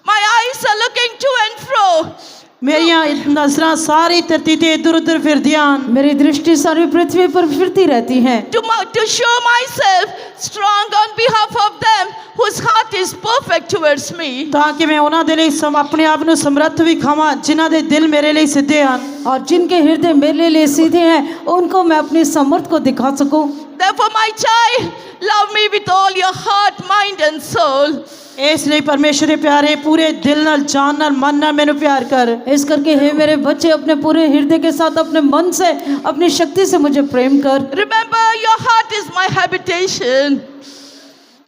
My eyes are looking to and fro.
ਮੇਰੀਆਂ ਨਜ਼ਰਾਂ ਸਾਰੀ ਧਰਤੀ ਤੇ ਇਧਰ ਉਧਰ ਫਿਰਦੀਆਂ ਹਨ
मेरी दृष्टि सारी पृथ्वी पर फिरती रहती है
To show myself strong on behalf of them whose heart is perfect towards me.
ਤਾਂ ਕਿ ਮੈਂ ਉਹਨਾਂ ਦੇ ਲਈ ਆਪਣੇ ਆਪ ਨੂੰ ਸਮਰੱਥ ਵੀ ਖਾਵਾਂ ਜਿਨ੍ਹਾਂ ਦੇ ਦਿਲ ਮੇਰੇ ਲਈ ਸਿੱਧੇ ਹਨ
और जिनके हृदय मेरे लिए सीधे हैं उनको मैं अपनी समर्थ को दिखा सकूं
Therefore, my child, love me with all your heart, mind and soul.
ਇਸ ਲਈ ਪਰਮੇਸ਼ਰ ਦੇ ਪਿਆਰੇ ਪੂਰੇ ਦਿਲ ਨਾਲ ਜਾਨ ਨਾਲ ਮਨ ਨਾਲ ਮੈਨੂੰ ਪਿਆਰ ਕਰ
इस करके हे मेरे बच्चे अपने पूरे हृदय के साथ अपने मन से अपनी शक्ति से मुझे प्रेम कर
Remember, your heart is my habitation.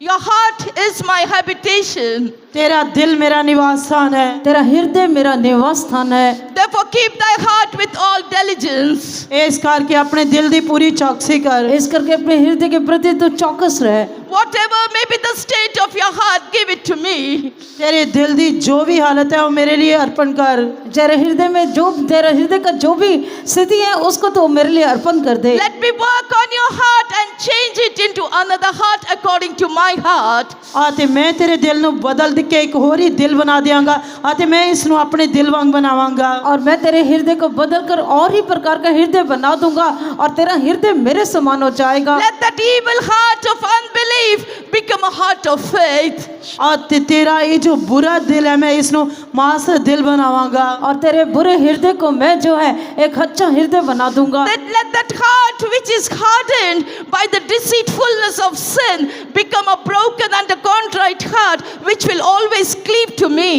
Your heart is my habitation.
तेरा दिल मेरा निवास स्थान है।
तेरा हृदय मेरा निवास स्थान है।
Therefore, keep thy heart with all diligence.
इस करके अपने दिल दी पूरी चौकसी कर।
इस करके अपने हृदय के प्रति तू चौकस रहे।
Whatever may be the state of your heart, give it to me.
तेरे दिल दी जो भी हालत है वो मेरे लिए अर्पण कर।
तेरे हृदय में जो तेरा हृदय का जो भी स्थिति है उसको तो मेरे लिए अर्पण कर दे।
Let me work on your heart and change it into another heart according to my heart.
आते मैं तेरे दिल ਨੂੰ ਬਦਲ ਕੇ ਇੱਕ ਹੋਰ ਹੀ ਦਿਲ ਬਣਾ ਦਿਆਂਗਾ ਅਤੇ मैं इस ਨੂੰ ਆਪਣੇ दिल वांग बनावांगा।
और मैं तेरे हृदय को बदल कर और ही प्रकार का हृदय बना दूंगा और तेरा हृदय मेरे समान हो जाएगा।
Let that evil heart of unbelief become a heart of faith.
आते तेरा ये जो बुरा दिल है मैं इस ਨੂੰ मांस दिल बनावांगा
और तेरे बुरे हृदय को मैं जो है एक अच्छा हृदय बना दूंगा।
Let that heart which is hardened by the deceitfulness of sin become a broken and a contrite heart which will always cleave to me.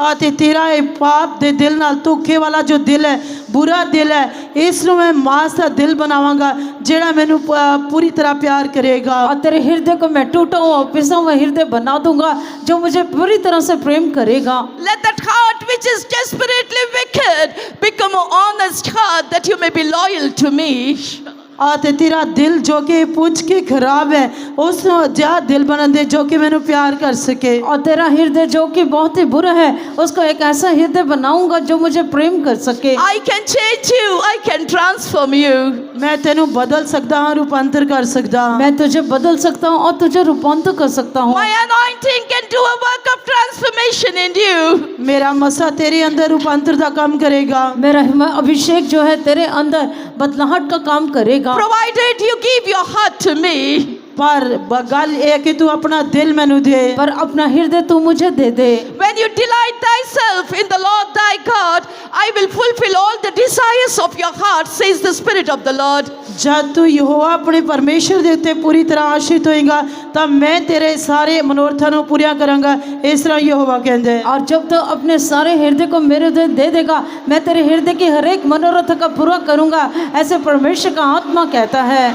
आते तेरा ये पाप दे दिल नाल धोखे वाला जो दिल है बुरा दिल है इस ਨੂੰ मैं मांस ਦਾ दिल बनावांगा ਜਿਹੜਾ ਮੈਨੂੰ पूरी तरह प्यार करेगा।
और तेरे हृदय को मैं टूटा हुआ पिसा हुआ हृदय बना दूंगा जो मुझे पूरी तरह से प्रेम करेगा।
Let that heart which is desperately wicked become an honest heart that you may be loyal to me.
आते तेरा दिल जो कि पूछ के खराब है उस जा दिल बना दे जो कि मैंने प्यार कर सके।
और तेरा हृदय जो कि बहुत ही बुरा है उसको एक ऐसा हृदय बनाऊंगा जो मुझे प्रेम कर सके।
I can change you, I can transform you.
मैं तेनू बदल सकता हूँ रूपांतर कर सकता हूँ।
मैं तुझे बदल सकता हूँ और तुझे रूपांतर कर सकता हूँ।
My anointing can do a work of transformation in you.
मेरा मसा तेरे अंदर रूपांतर का काम करेगा।
मेरा अभिषेक जो है तेरे अंदर बदलाहट का काम करेगा।
Provided you give your heart to me.
पर गल ये कि तू अपना दिल मैनू दे।
पर अपना हृदय तू मुझे दे दे।
When you delight thyself in the Lord thy God, I will fulfill all the desires of your heart, says the Spirit of the Lord.
जब तू यहोवा अपने परमेश्वर दे उत्ते पूरी तरह आश्रित होएगा तब मैं तेरे सारे मनोरथां नूं पूरा करांगा, इस तरह यहोवा कहंदा है।
और जब तो अपने सारे हृदय को मेरे दे देगा मैं तेरे हृदय की हर एक मनोरथ का पूरा करूंगा, ऐसे परमेश्वर का आत्मा कहता है।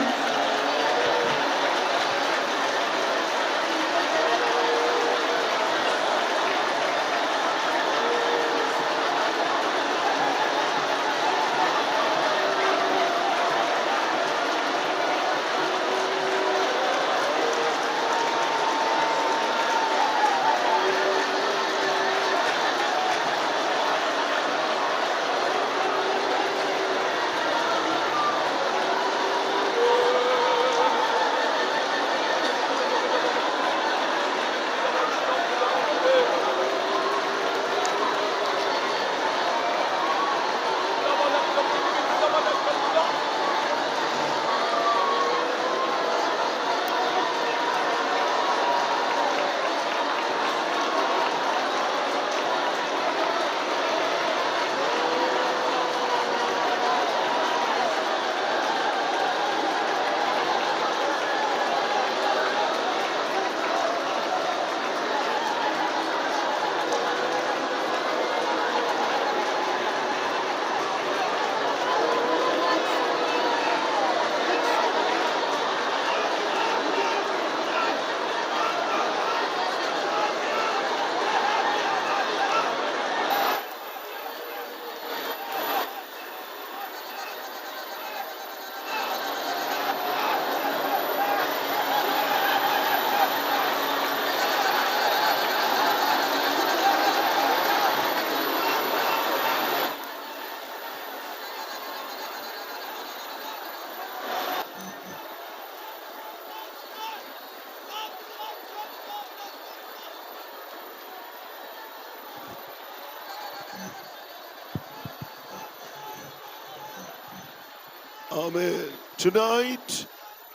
Amen. Tonight,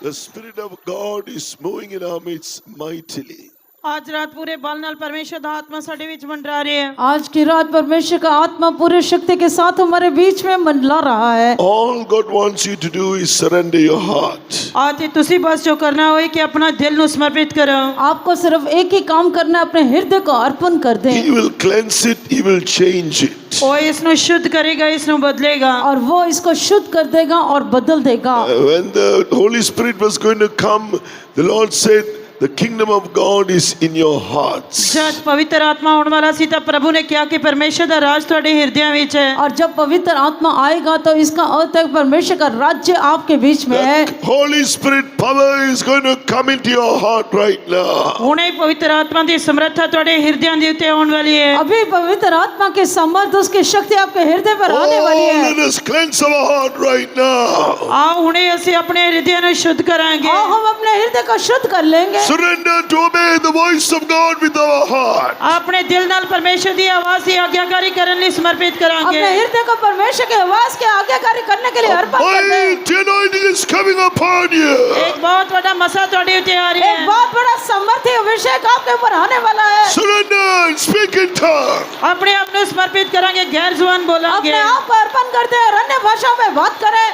the Spirit of God is moving in our midst mightily.
आज रात पूरे बल नाल परमेश्वर दा आत्मा साडे विच मंडरा रहे हैं।
आज की रात परमेश्वर का आत्मा पूरे शक्ति के साथ हमारे बीच में मंडला रहा है।
All God wants you to do is surrender your heart.
आते तुसी बस जो करना हो कि अपना दिल नु समर्पित करो।
आपको सिर्फ एक ही काम करना है, अपने हृदय को अर्पण कर दें।
He will cleanse it, He will change it.
वो इसनु शुद्ध करेगा, इसनु बदलेगा
और वो इसको शुद्ध कर देगा और बदल देगा।
When the Holy Spirit was going to come, the Lord said, the kingdom of God is in your hearts.
जब पवित्र आत्मा आने वाला सी तब प्रभु ने कहा कि परमेश्वर का राज ਤੁਹਾਡੇ ਹਿਰਦਿਆਂ ਵਿੱਚ ਹੈ
और जब पवित्र आत्मा आएगा तो इसका अर्थ है परमेश्वर का राज्य आपके बीच में है।
The Holy Spirit power is going to come into your heart right now.
ਹੁਣੇ ਪਵਿੱਤਰ ਆਤਮਾ ਦੀ ਸਮਰੱਥਾ ਤੁਹਾਡੇ ਹਿਰਦਿਆਂ ਦੇ ਉੱਤੇ ਆਉਣ ਵਾਲੀ ਹੈ।
अभी पवित्र आत्मा के समर्थ उसकी शक्ति आपके हृदय पर आने वाली
Oh,
है।
let us cleanse our heart right now.
ਆਓ ਹੁਣੇ ਅਸੀਂ ਆਪਣੇ ਹਿਰਦਿਆਂ ਨੂੰ ਸ਼ੁੱਧ ਕਰਾਂਗੇ।
आओ हम अपने हृदय को शुद्ध कर लेंगे।
Surrender to obey the voice of God with our heart.
ਆਪਣੇ ਦਿਲ ਨਾਲ ਪਰਮੇਸ਼ਰ ਦੀ ਆਵਾਜ਼ ਦੀ ਆਗਿਆਕਾਰੀ ਕਰਨ ਲਈ ਸਮਰਪਿਤ ਕਰਾਂਗੇ।
अपने हृदय को परमेश्वर के आवाज के आज्ञाकारी करने के लिए अर्पण कर दें।
Mighty anointing is coming upon you.
एक बहुत बड़ा मसा ਤੁਹਾਡੇ ਉੱਤੇ आ रहा
एक
है।
बहुत बड़ा समर्थी अभिषेक आपके ऊपर आने वाला है।
Surrender and speak in tongues.
अपने आप ਨੂੰ ਸਮਰਪਿਤ ਕਰਾਂਗੇ, ਗੈਰ ਜ਼ੁਬਾਨ बोलेंगे।
अपने आप को अर्पण करते हैं और अन्य भाषाओं में बात करें।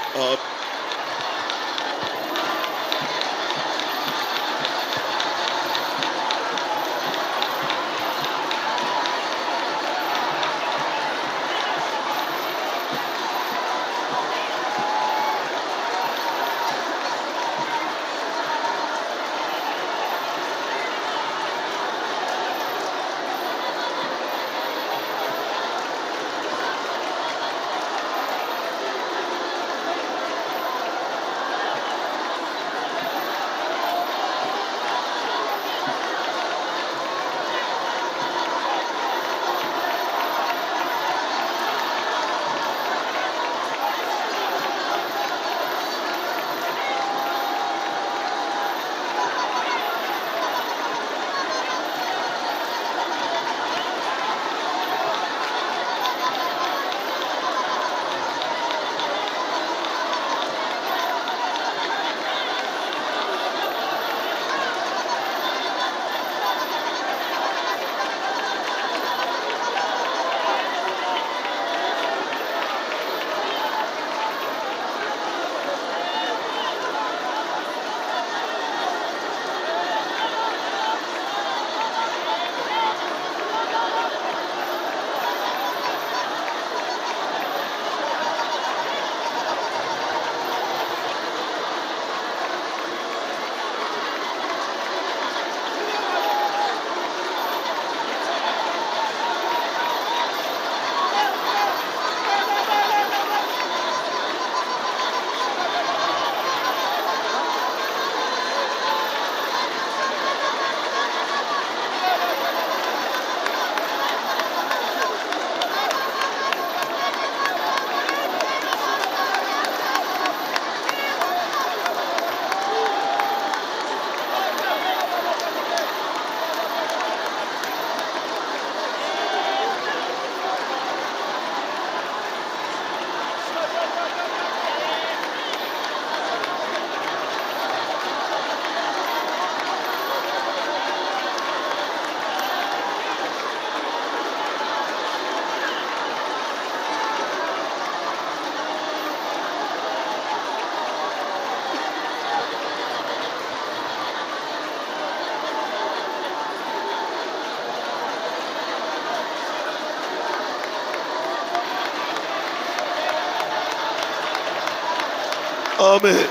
Amen.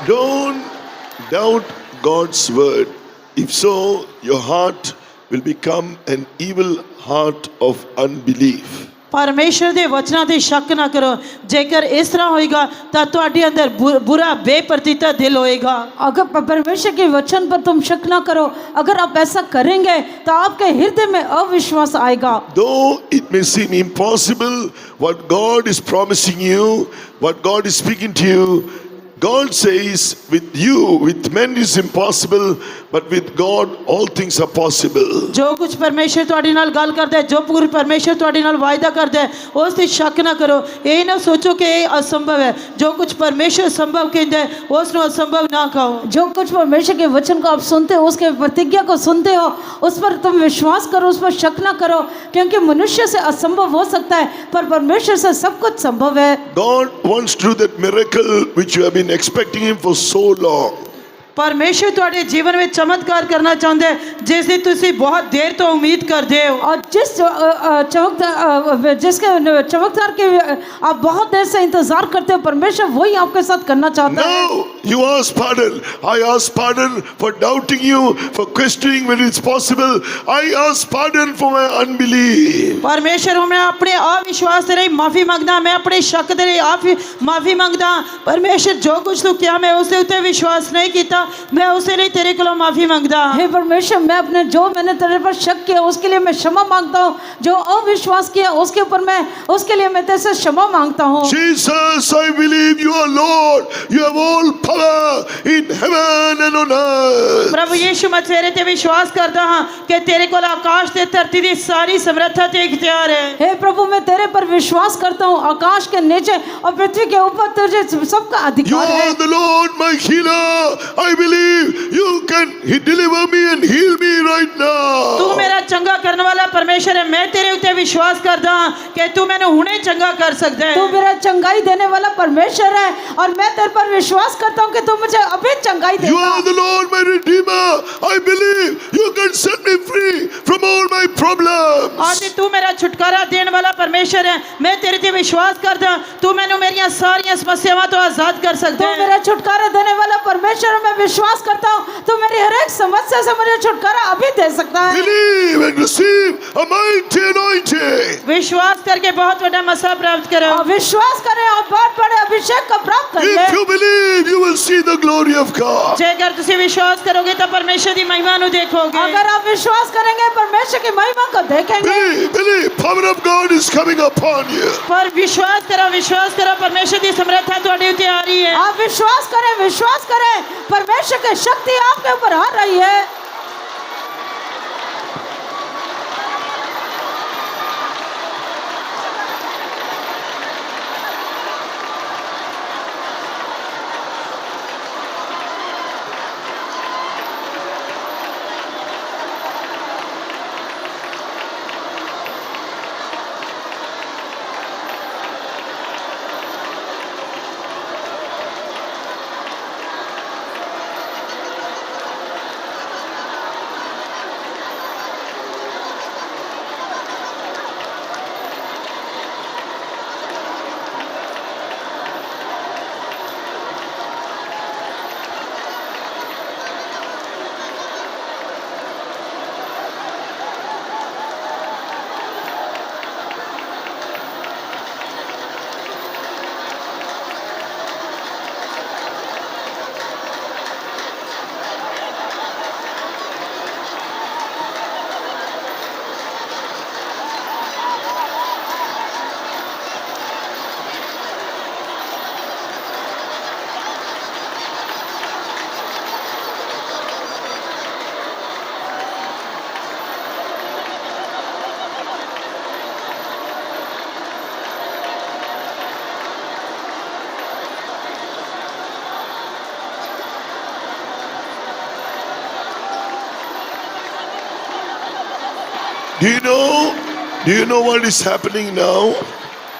Don't doubt God's word. If so, your heart will become an evil heart of unbelief.
ਪਰਮੇਸ਼ਰ ਦੇ ਵਚਨਾਂ ਤੇ ਸ਼ੱਕ ਨਾ ਕਰੋ। ਜੇਕਰ ਇਸ ਤਰ੍ਹਾਂ ਹੋਏਗਾ ਤਾਂ ਤੁਹਾਡੇ ਅੰਦਰ बुरा बेप्रतीता दिल होएगा।
अगर परमेश्वर के वचन पर तुम शक ना करो, अगर आप ऐसा करेंगे तो आपके हृदय में अविश्वास आएगा।
Though it may seem impossible, what God is promising you, what God is speaking to you, God says with you, with men is impossible, but with God all things are possible.
जो कुछ परमेश्वर ਤੁਹਾਡੇ ਨਾਲ ਗੱਲ ਕਰਦਾ ਹੈ, ਜੋ ਪੂਰੀ ਪਰਮੇਸ਼ਰ ਤੁਹਾਡੇ ਨਾਲ ਵਾਅਦਾ ਕਰਦਾ ਹੈ, ਉਸ ਤੇ ਸ਼ੱਕ ਨਾ ਕਰੋ। ਇਹ ਨਾ ਸੋਚੋ ਕਿ ਇਹ ਅਸੰਭਵ ਹੈ। ਜੋ ਕੁਝ परमेश्वर संभव कहता है उस नु असंभव ना कहो।
जो कुछ परमेश्वर के वचन को आप सुनते हो, उसके प्रतिज्ञा को सुनते हो, उस पर तुम विश्वास करो, उस पर शक ना करो, क्योंकि मनुष्य से असंभव हो सकता है पर परमेश्वर से सब कुछ संभव है।
God wants to do that miracle which you have been expecting him for so long.
परमेश्वर ਤੁਹਾਡੇ ਜੀਵਨ ਵਿੱਚ ਚਮਤਕਾਰ ਕਰਨਾ ਚਾਹੁੰਦਾ ਹੈ ਜਿਸ ਦੀ ਤੁਸੀਂ ਬਹੁਤ ਦੇਰ ਤੋਂ ਉਮੀਦ ਕਰਦੇ ਹੋ
और जिस चमकदार के आप बहुत देर से इंतजार करते हो, परमेश्वर वही आपके साथ करना चाहता है।
Now you ask pardon. I ask pardon for doubting you, for questioning whether it's possible. I ask pardon for my unbelief.
परमेश्वर मैं अपने अविश्वास ਦੇ ਲਈ ਮਾਫੀ ਮੰਗਦਾ ਮੈਂ ਆਪਣੇ ਸ਼ੱਕ ਦੇ ਲਈ ਮਾਫੀ ਮੰਗਦਾ परमेश्वर जो कुछ तू किया मैं उसके उत्ते विश्वास नहीं किया मैं उसके लिए तेरे को माफी मंगदा
हे परमेश्वर मैं अपने जो मैंने तेरे पर शक किया उसके लिए मैं क्षमा मांगता हूँ, जो अविश्वास किया उसके ऊपर मैं उसके लिए मैं तेरे से क्षमा मांगता हूँ।
Jesus, I believe you are Lord. You have all power in heaven and on earth.
प्रभु यीशु मैं तेरे ते विश्वास करता हाँ कि तेरे को आकाश ते धरती दी सारी समर्था ते इख्तियार है।
हे प्रभु मैं तेरे पर विश्वास करता हूँ, आकाश के नीचे और पृथ्वी के ऊपर तुझे सबका
You
अधिकार है।
are the Lord, my healer. I believe you can deliver me and heal me right
तू
now.
मेरा चंगा करने वाला परमेश्वर है मैं तेरे उत्ते विश्वास करता हाँ कि तू मैंने हुणे चंगा कर सकता
तू
है।
मेरा चंगाई देने वाला परमेश्वर है और मैं तेरे पर विश्वास करता हूँ कि तू मुझे अभी चंगाई
You
देगा।
are the Lord, my Redeemer. I believe you can set me free from all my problems.
आज तू मेरा छुटकारा देने वाला परमेश्वर है मैं तेरे ते विश्वास करता तू मैंने मेरी सारी समस्याओं तो आजाद कर सकता
तू
है।
मेरा छुटकारा देने वाला परमेश्वर है, मैं विश्वास करता हूँ तू मेरी हर एक समस्या से मुझे छुटकारा अभी दे सकता है।
Believe and receive a mighty anointing.
विश्वास करके बहुत बड़ा मसा प्राप्त करो।
और विश्वास करें और बहुत बड़े अभिषेक का प्राप्त कर ले।
If you believe, you will see the glory of God.
जेकर तुसी विश्वास करोगे तो परमेश्वर की महिमा नु देखोगे।
अगर आप विश्वास करेंगे परमेश्वर की महिमा को देखेंगे।
Believe, power of God is coming upon you.
पर विश्वास करो परमेश्वर की समर्था ਤੁਹਾਡੇ ਉੱਤੇ आ रही है।
आप विश्वास करें परमेश्वर की शक्ति आपके ऊपर आ रही है।
Do you know what is happening now?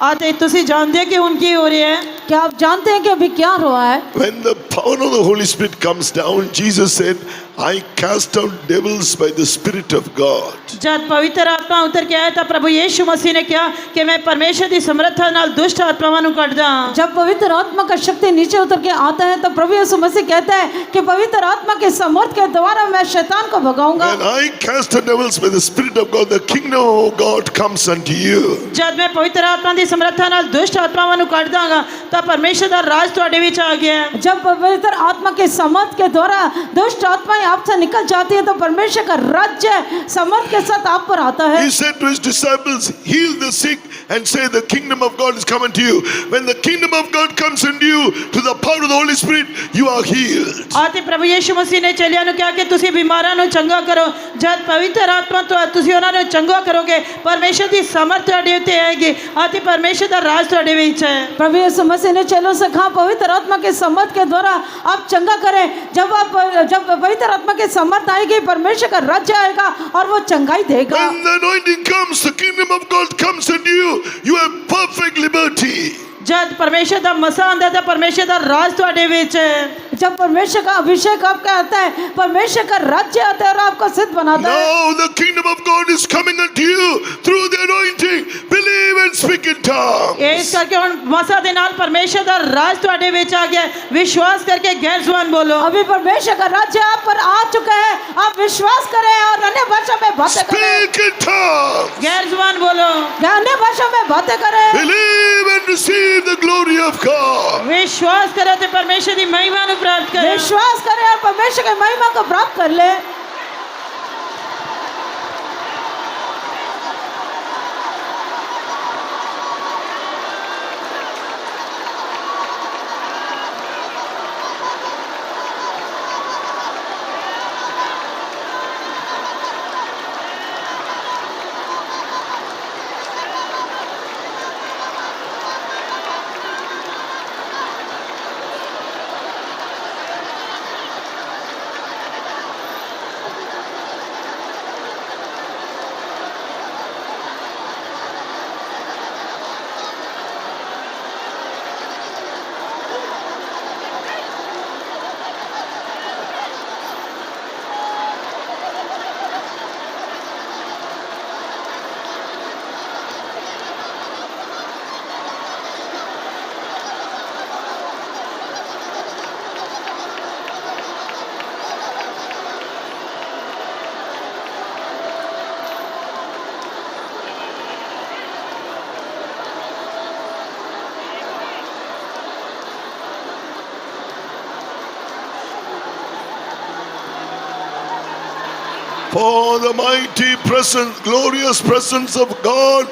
आते तुसी जानते कि उनकी हो रही है।
क्या आप जानते हैं कि अभी क्या हुआ है?
When the power of the Holy Spirit comes down, Jesus said, I cast out devils by the Spirit of God.
जब पवित्र आत्मा उतर के आया था प्रभु यीशु मसीह ने कहा कि मैं परमेश्वर की समर्था नाल दुष्ट आत्मावां नु कढदा।
जब पवित्र आत्मा का शक्ति नीचे उतर के आता है तो प्रभु यीशु मसीह कहता है कि पवित्र आत्मा के सामर्थ के द्वारा मैं शैतान को भगाऊंगा।
When I cast out devils by the Spirit of God, the kingdom of God comes unto you.
जब मैं पवित्र आत्मा की समर्था नाल दुष्ट आत्मावां नु कढदागा तो परमेश्वर दा राज तुहाडे विच आ गया है।
जब पवित्र आत्मा के सामर्थ के द्वारा दुष्ट आत्माएं आपसे निकल जाती है तो परमेश्वर का राज्य सामर्थ के साथ आप पर आता है।
He said to his disciples, heal the sick and say the kingdom of God is coming to you. When the kingdom of God comes into you to the power of the Holy Spirit, you are healed.
आते प्रभु यीशु मसीह ने चेलियां नु कहा कि तुसी बीमारां नु चंगा करो। जब पवित्र आत्मा तो तुसी उन्हां नु चंगा करोगे परमेश्वर की सामर्थ तुहाडे उत्ते आएगी। आते परमेश्वर दा राज तुहाडे विच है।
प्रभु यीशु मसीह ने चेलों से कहा पवित्र आत्मा के सामर्थ के द्वारा आप चंगा करें। जब पवित्र आत्मा के सामर्थ आएगी परमेश्वर का राज्य आएगा और वो चंगाई देगा।
When the anointing comes, the kingdom of God comes into you. You have perfect liberty.
जब परमेश्वर दा मसा आंदा तो परमेश्वर दा राज तुहाडे विच है।
जब परमेश्वर का अभिषेक आपका आता है, परमेश्वर का राज्य आता है और आपको सिद्ध बनाता है।
Now the kingdom of God is coming unto you through the anointing. Believe and speak in tongues.
ਇਸ ਕਰਕੇ ਹੁਣ ਮਸਾ ਦੇ ਨਾਲ ਪਰਮੇਸ਼ਰ ਦਾ ਰਾਜ ਤੁਹਾਡੇ ਵਿੱਚ ਆ ਗਿਆ। ਵਿਸ਼ਵਾਸ करके गैर जुबान बोलो।
अभी परमेश्वर का राज्य आप पर आ चुका है, आप विश्वास करें और अन्य भाषा में बातें करें।
Speak in tongues.
गैर जुबान बोलो।
अन्य भाषा में बातें करें।
Believe and receive the glory of God.
विश्वास करो तो परमेश्वर की महिमा ਨੂੰ प्राप्त करो।
विश्वास करें और परमेश्वर की महिमा को प्राप्त कर ले।
For the mighty presence, glorious presence of God,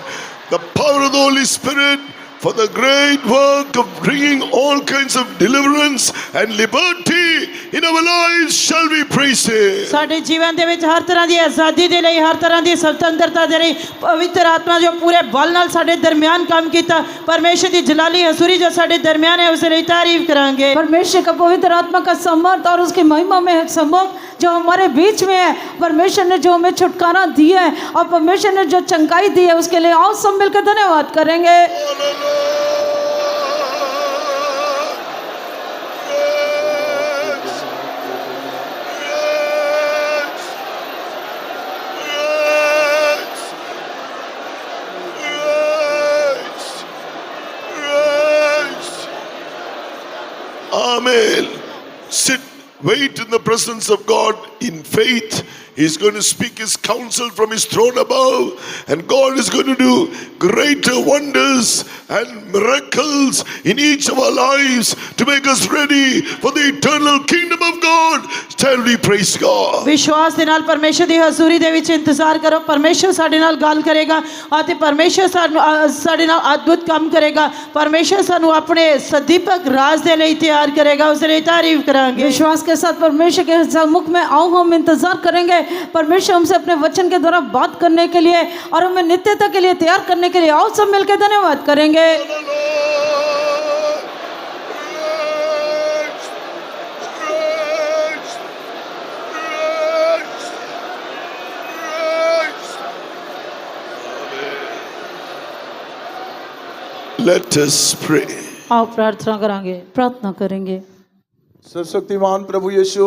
the power of the Holy Spirit, for the great work of bringing all kinds of deliverance and liberty in our lives, shall we praise Him.
ਸਾਡੇ ਜੀਵਨ ਦੇ ਵਿੱਚ ਹਰ ਤਰ੍ਹਾਂ ਦੀ ਆਜ਼ਾਦੀ ਦੇ ਲਈ, ਹਰ ਤਰ੍ਹਾਂ ਦੀ ਸੁਤੰਤਰਤਾ ਦੇ ਲਈ ਪਵਿੱਤਰ ਆਤਮਾ ਜੋ ਪੂਰੇ ਬਲ ਨਾਲ ਸਾਡੇ ਦਰਮਿਆਨ ਕੰਮ ਕੀਤਾ, ਪਰਮੇਸ਼ਰ ਦੀ ਜਲਾਲੀ ਹਜ਼ੂਰੀ ਜੋ ਸਾਡੇ ਦਰਮਿਆਨ ਹੈ, ਉਸ ਲਈ ਤਾਰੀਫ ਕਰਾਂਗੇ।
परमेश्वर का पवित्र आत्मा का समर्थ और उसकी महिमा में सम्मुख जो हमारे बीच में है, परमेश्वर ने जो हमें छुटकारा दिया है और परमेश्वर ने जो चंगाई दी है, उसके लिए आओ सब मिलकर धन्यवाद करेंगे।
Amen. Sit, wait in the presence of God in faith. He's going to speak His counsel from His throne above, and God is going to do greater wonders and miracles in each of our lives to make us ready for the eternal kingdom of God. Shall we praise God?
ਵਿਸ਼ਵਾਸ ਦੇ ਨਾਲ ਪਰਮੇਸ਼ਰ ਦੀ ਹਜ਼ੂਰੀ ਦੇ ਵਿੱਚ ਇੰਤਜ਼ਾਰ ਕਰੋ। ਪਰਮੇਸ਼ਰ ਸਾਡੇ ਨਾਲ ਗੱਲ ਕਰੇਗਾ ਅਤੇ ਪਰਮੇਸ਼ਰ ਸਾਡੇ ਨਾਲ ਅਦਭੁਤ ਕੰਮ ਕਰੇਗਾ। ਪਰਮੇਸ਼ਰ ਸਾਨੂੰ ਆਪਣੇ ਸਦੀਪਕ ਰਾਜ ਦੇ ਲਈ ਤਿਆਰ ਕਰੇਗਾ, ਉਸ ਲਈ ਤਾਰੀਫ ਕਰਾਂਗੇ।
विश्वास के साथ परमेश्वर के सम्मुख में आओ, हम इंतजार करेंगे। परमेश्वर हमसे अपने वचन के द्वारा बात करने के लिए और हमें नित्यता के लिए तैयार करने के लिए आओ सब मिलकर धन्यवाद करेंगे।
Let us pray.
आओ प्रार्थना करांगे।
प्रार्थना करेंगे।
ਸਰਵਸ਼ਕਤੀਮਾਨ ਪ੍ਰਭੂ ਯਿਸੂ,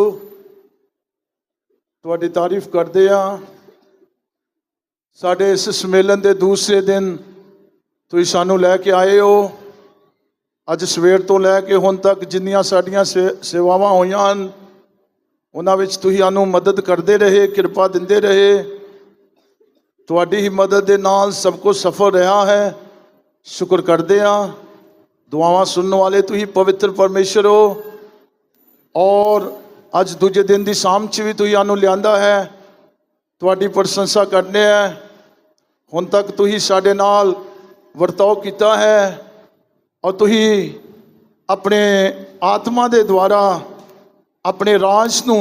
ਤੁਹਾਡੀ ਤਾਰੀਫ ਕਰਦੇ ਆ। ਸਾਡੇ ਇਸ ਸੰਮੇਲਨ ਦੇ ਦੂਸਰੇ ਦਿਨ ਤੁਸੀਂ ਸਾਨੂੰ ਲੈ ਕੇ ਆਏ ਹੋ। ਅੱਜ ਸਵੇਰ ਤੋਂ ਲੈ ਕੇ ਹੁਣ ਤੱਕ ਜਿੰਨੀਆਂ ਸਾਡੀਆਂ ਸੇਵਾਵਾਂ ਹੋਈਆਂ ਹਨ, ਉਹਨਾਂ ਵਿੱਚ ਤੁਸੀਂ ਸਾਨੂੰ ਮਦਦ ਕਰਦੇ ਰਹੇ, ਕਿਰਪਾ ਦਿੰਦੇ ਰਹੇ। ਤੁਹਾਡੀ ਹੀ ਮਦਦ ਦੇ ਨਾਲ ਸਭ ਕੁਝ ਸਫਲ ਰਿਹਾ ਹੈ। ਸ਼ੁਕਰ ਕਰਦੇ ਆ। ਦੁਆਵਾਂ ਸੁਣਨ ਵਾਲੇ ਤੁਸੀਂ ਪਵਿੱਤਰ ਪਰਮੇਸ਼ਰ ਹੋ। ਔਰ ਅੱਜ ਦੂਜੇ ਦਿਨ ਦੀ ਸ਼ਾਮ 'ਚ ਵੀ ਤੁਸੀਂ ਸਾਨੂੰ ਲਿਆਂਦਾ ਹੈ। ਤੁਹਾਡੀ ਪ੍ਰਸ਼ੰਸਾ ਕਰਨੇ ਹੈ। ਹੁਣ ਤੱਕ ਤੁਸੀਂ ਸਾਡੇ ਨਾਲ ਵਰਤਾਓ ਕੀਤਾ ਹੈ ਔਰ ਤੁਸੀਂ ਆਪਣੇ ਆਤਮਾ ਦੇ ਦੁਆਰਾ ਆਪਣੇ ਰਾਜ ਨੂੰ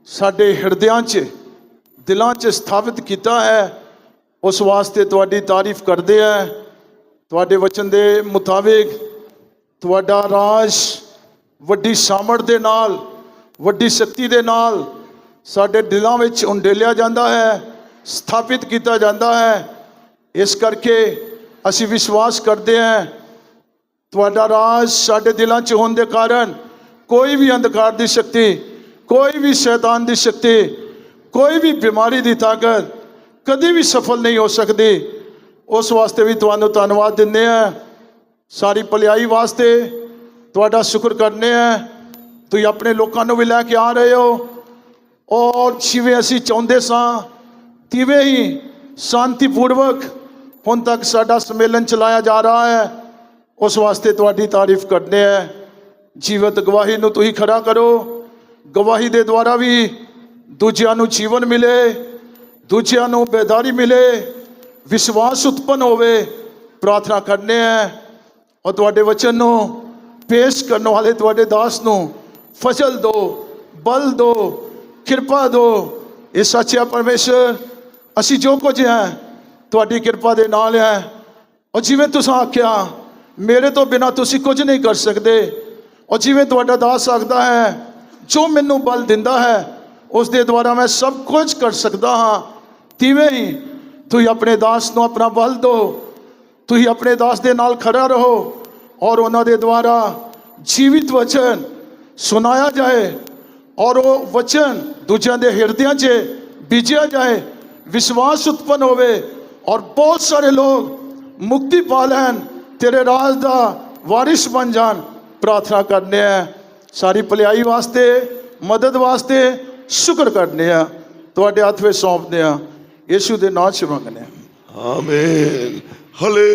ਸਾਡੇ ਹਿਰਦਿਆਂ 'ਚ, ਦਿਲਾਂ 'ਚ ਸਥਾਪਿਤ ਕੀਤਾ ਹੈ। ਉਸ ਵਾਸਤੇ ਤੁਹਾਡੀ ਤਾਰੀਫ ਕਰਦੇ ਹੈ। ਤੁਹਾਡੇ ਵਚਨ ਦੇ ਮੁਤਾਬਿਕ ਤੁਹਾਡਾ ਰਾਜ ਵੱਡੀ ਸਾਮਰਥ ਦੇ ਨਾਲ, ਵੱਡੀ ਸ਼ਕਤੀ ਦੇ ਨਾਲ ਸਾਡੇ ਦਿਲਾਂ ਵਿੱਚ ਉੰਡੇਲਿਆ ਜਾਂਦਾ ਹੈ, ਸਥਾਪਿਤ ਕੀਤਾ ਜਾਂਦਾ ਹੈ। ਇਸ ਕਰਕੇ ਅਸੀਂ ਵਿਸ਼ਵਾਸ ਕਰਦੇ ਹਾਂ ਤੁਹਾਡਾ ਰਾਜ ਸਾਡੇ ਦਿਲਾਂ 'ਚ ਹੋਣ ਦੇ ਕਾਰਨ कोई भी अंधकार की शक्ति, कोई भी शैतान की शक्ति, कोई भी बीमारी की ताकत कभी भी सफल नहीं हो सकती। उस वास्ते भी तुहानू धन्नवाद दिंदे हैं, सारी भलाई वास्ते तुहाडा शुक्र करने हैं। तुसीं अपने लोगों को भी लैके आ रहे हो और जिवें असीं चाहुंदे सां तिवें ही शांतिपूर्वक हुण तक साडा सम्मेलन चलाया जा रहा है। उस वास्ते तुहाडी तारीफ करने हैं। जीवत गवाही नूं तुसीं खड़ा करो, गवाही दे द्वारा भी दूजिआं नूं जीवन मिले, दूजिआं नूं बेदारी मिले, विश्वास उत्पन्न होवे। प्रार्थना करने हैं और तुहाडे वचन नूं पेश करने वाले तुहाडे दास नूं फजल दो, बल दो, किरपा दो। ये सच्चा परमेश्वर, असी जो कुछ हैं तुहाडी किरपा दे नाल है। और जिवें तुसां आख्या मेरे तो बिना तुसीं कुछ नहीं कर सकते, और जिवें तुहाडा दास आखदा है जो मैनूं बल दिंदा है उस दे द्वारा मैं सब कुछ कर सकदा हाँ, तिवें ही तुसीं अपने दास नूं अपना बल दो। तुसीं अपने दास दे नाल खड़ा रहो और उन्हां दे द्वारा जीवित वचन सुनाया जाए और वो वचन दूजिआं दे हिरदियां 'च बीजिया जाए, विश्वास उत्पन्न होवे और बहुत सारे लोग मुक्ति पा लैन, तेरे राज दा वारिस बन जान। प्रार्थना करने हैं सारी भलाई वास्ते, मदद वास्ते शुक्र करने हैं, तुहाडे हत्थ विच सौंपदे हैं, यीशु दे नाम च मंगने हैं।
Amen. Hallelujah.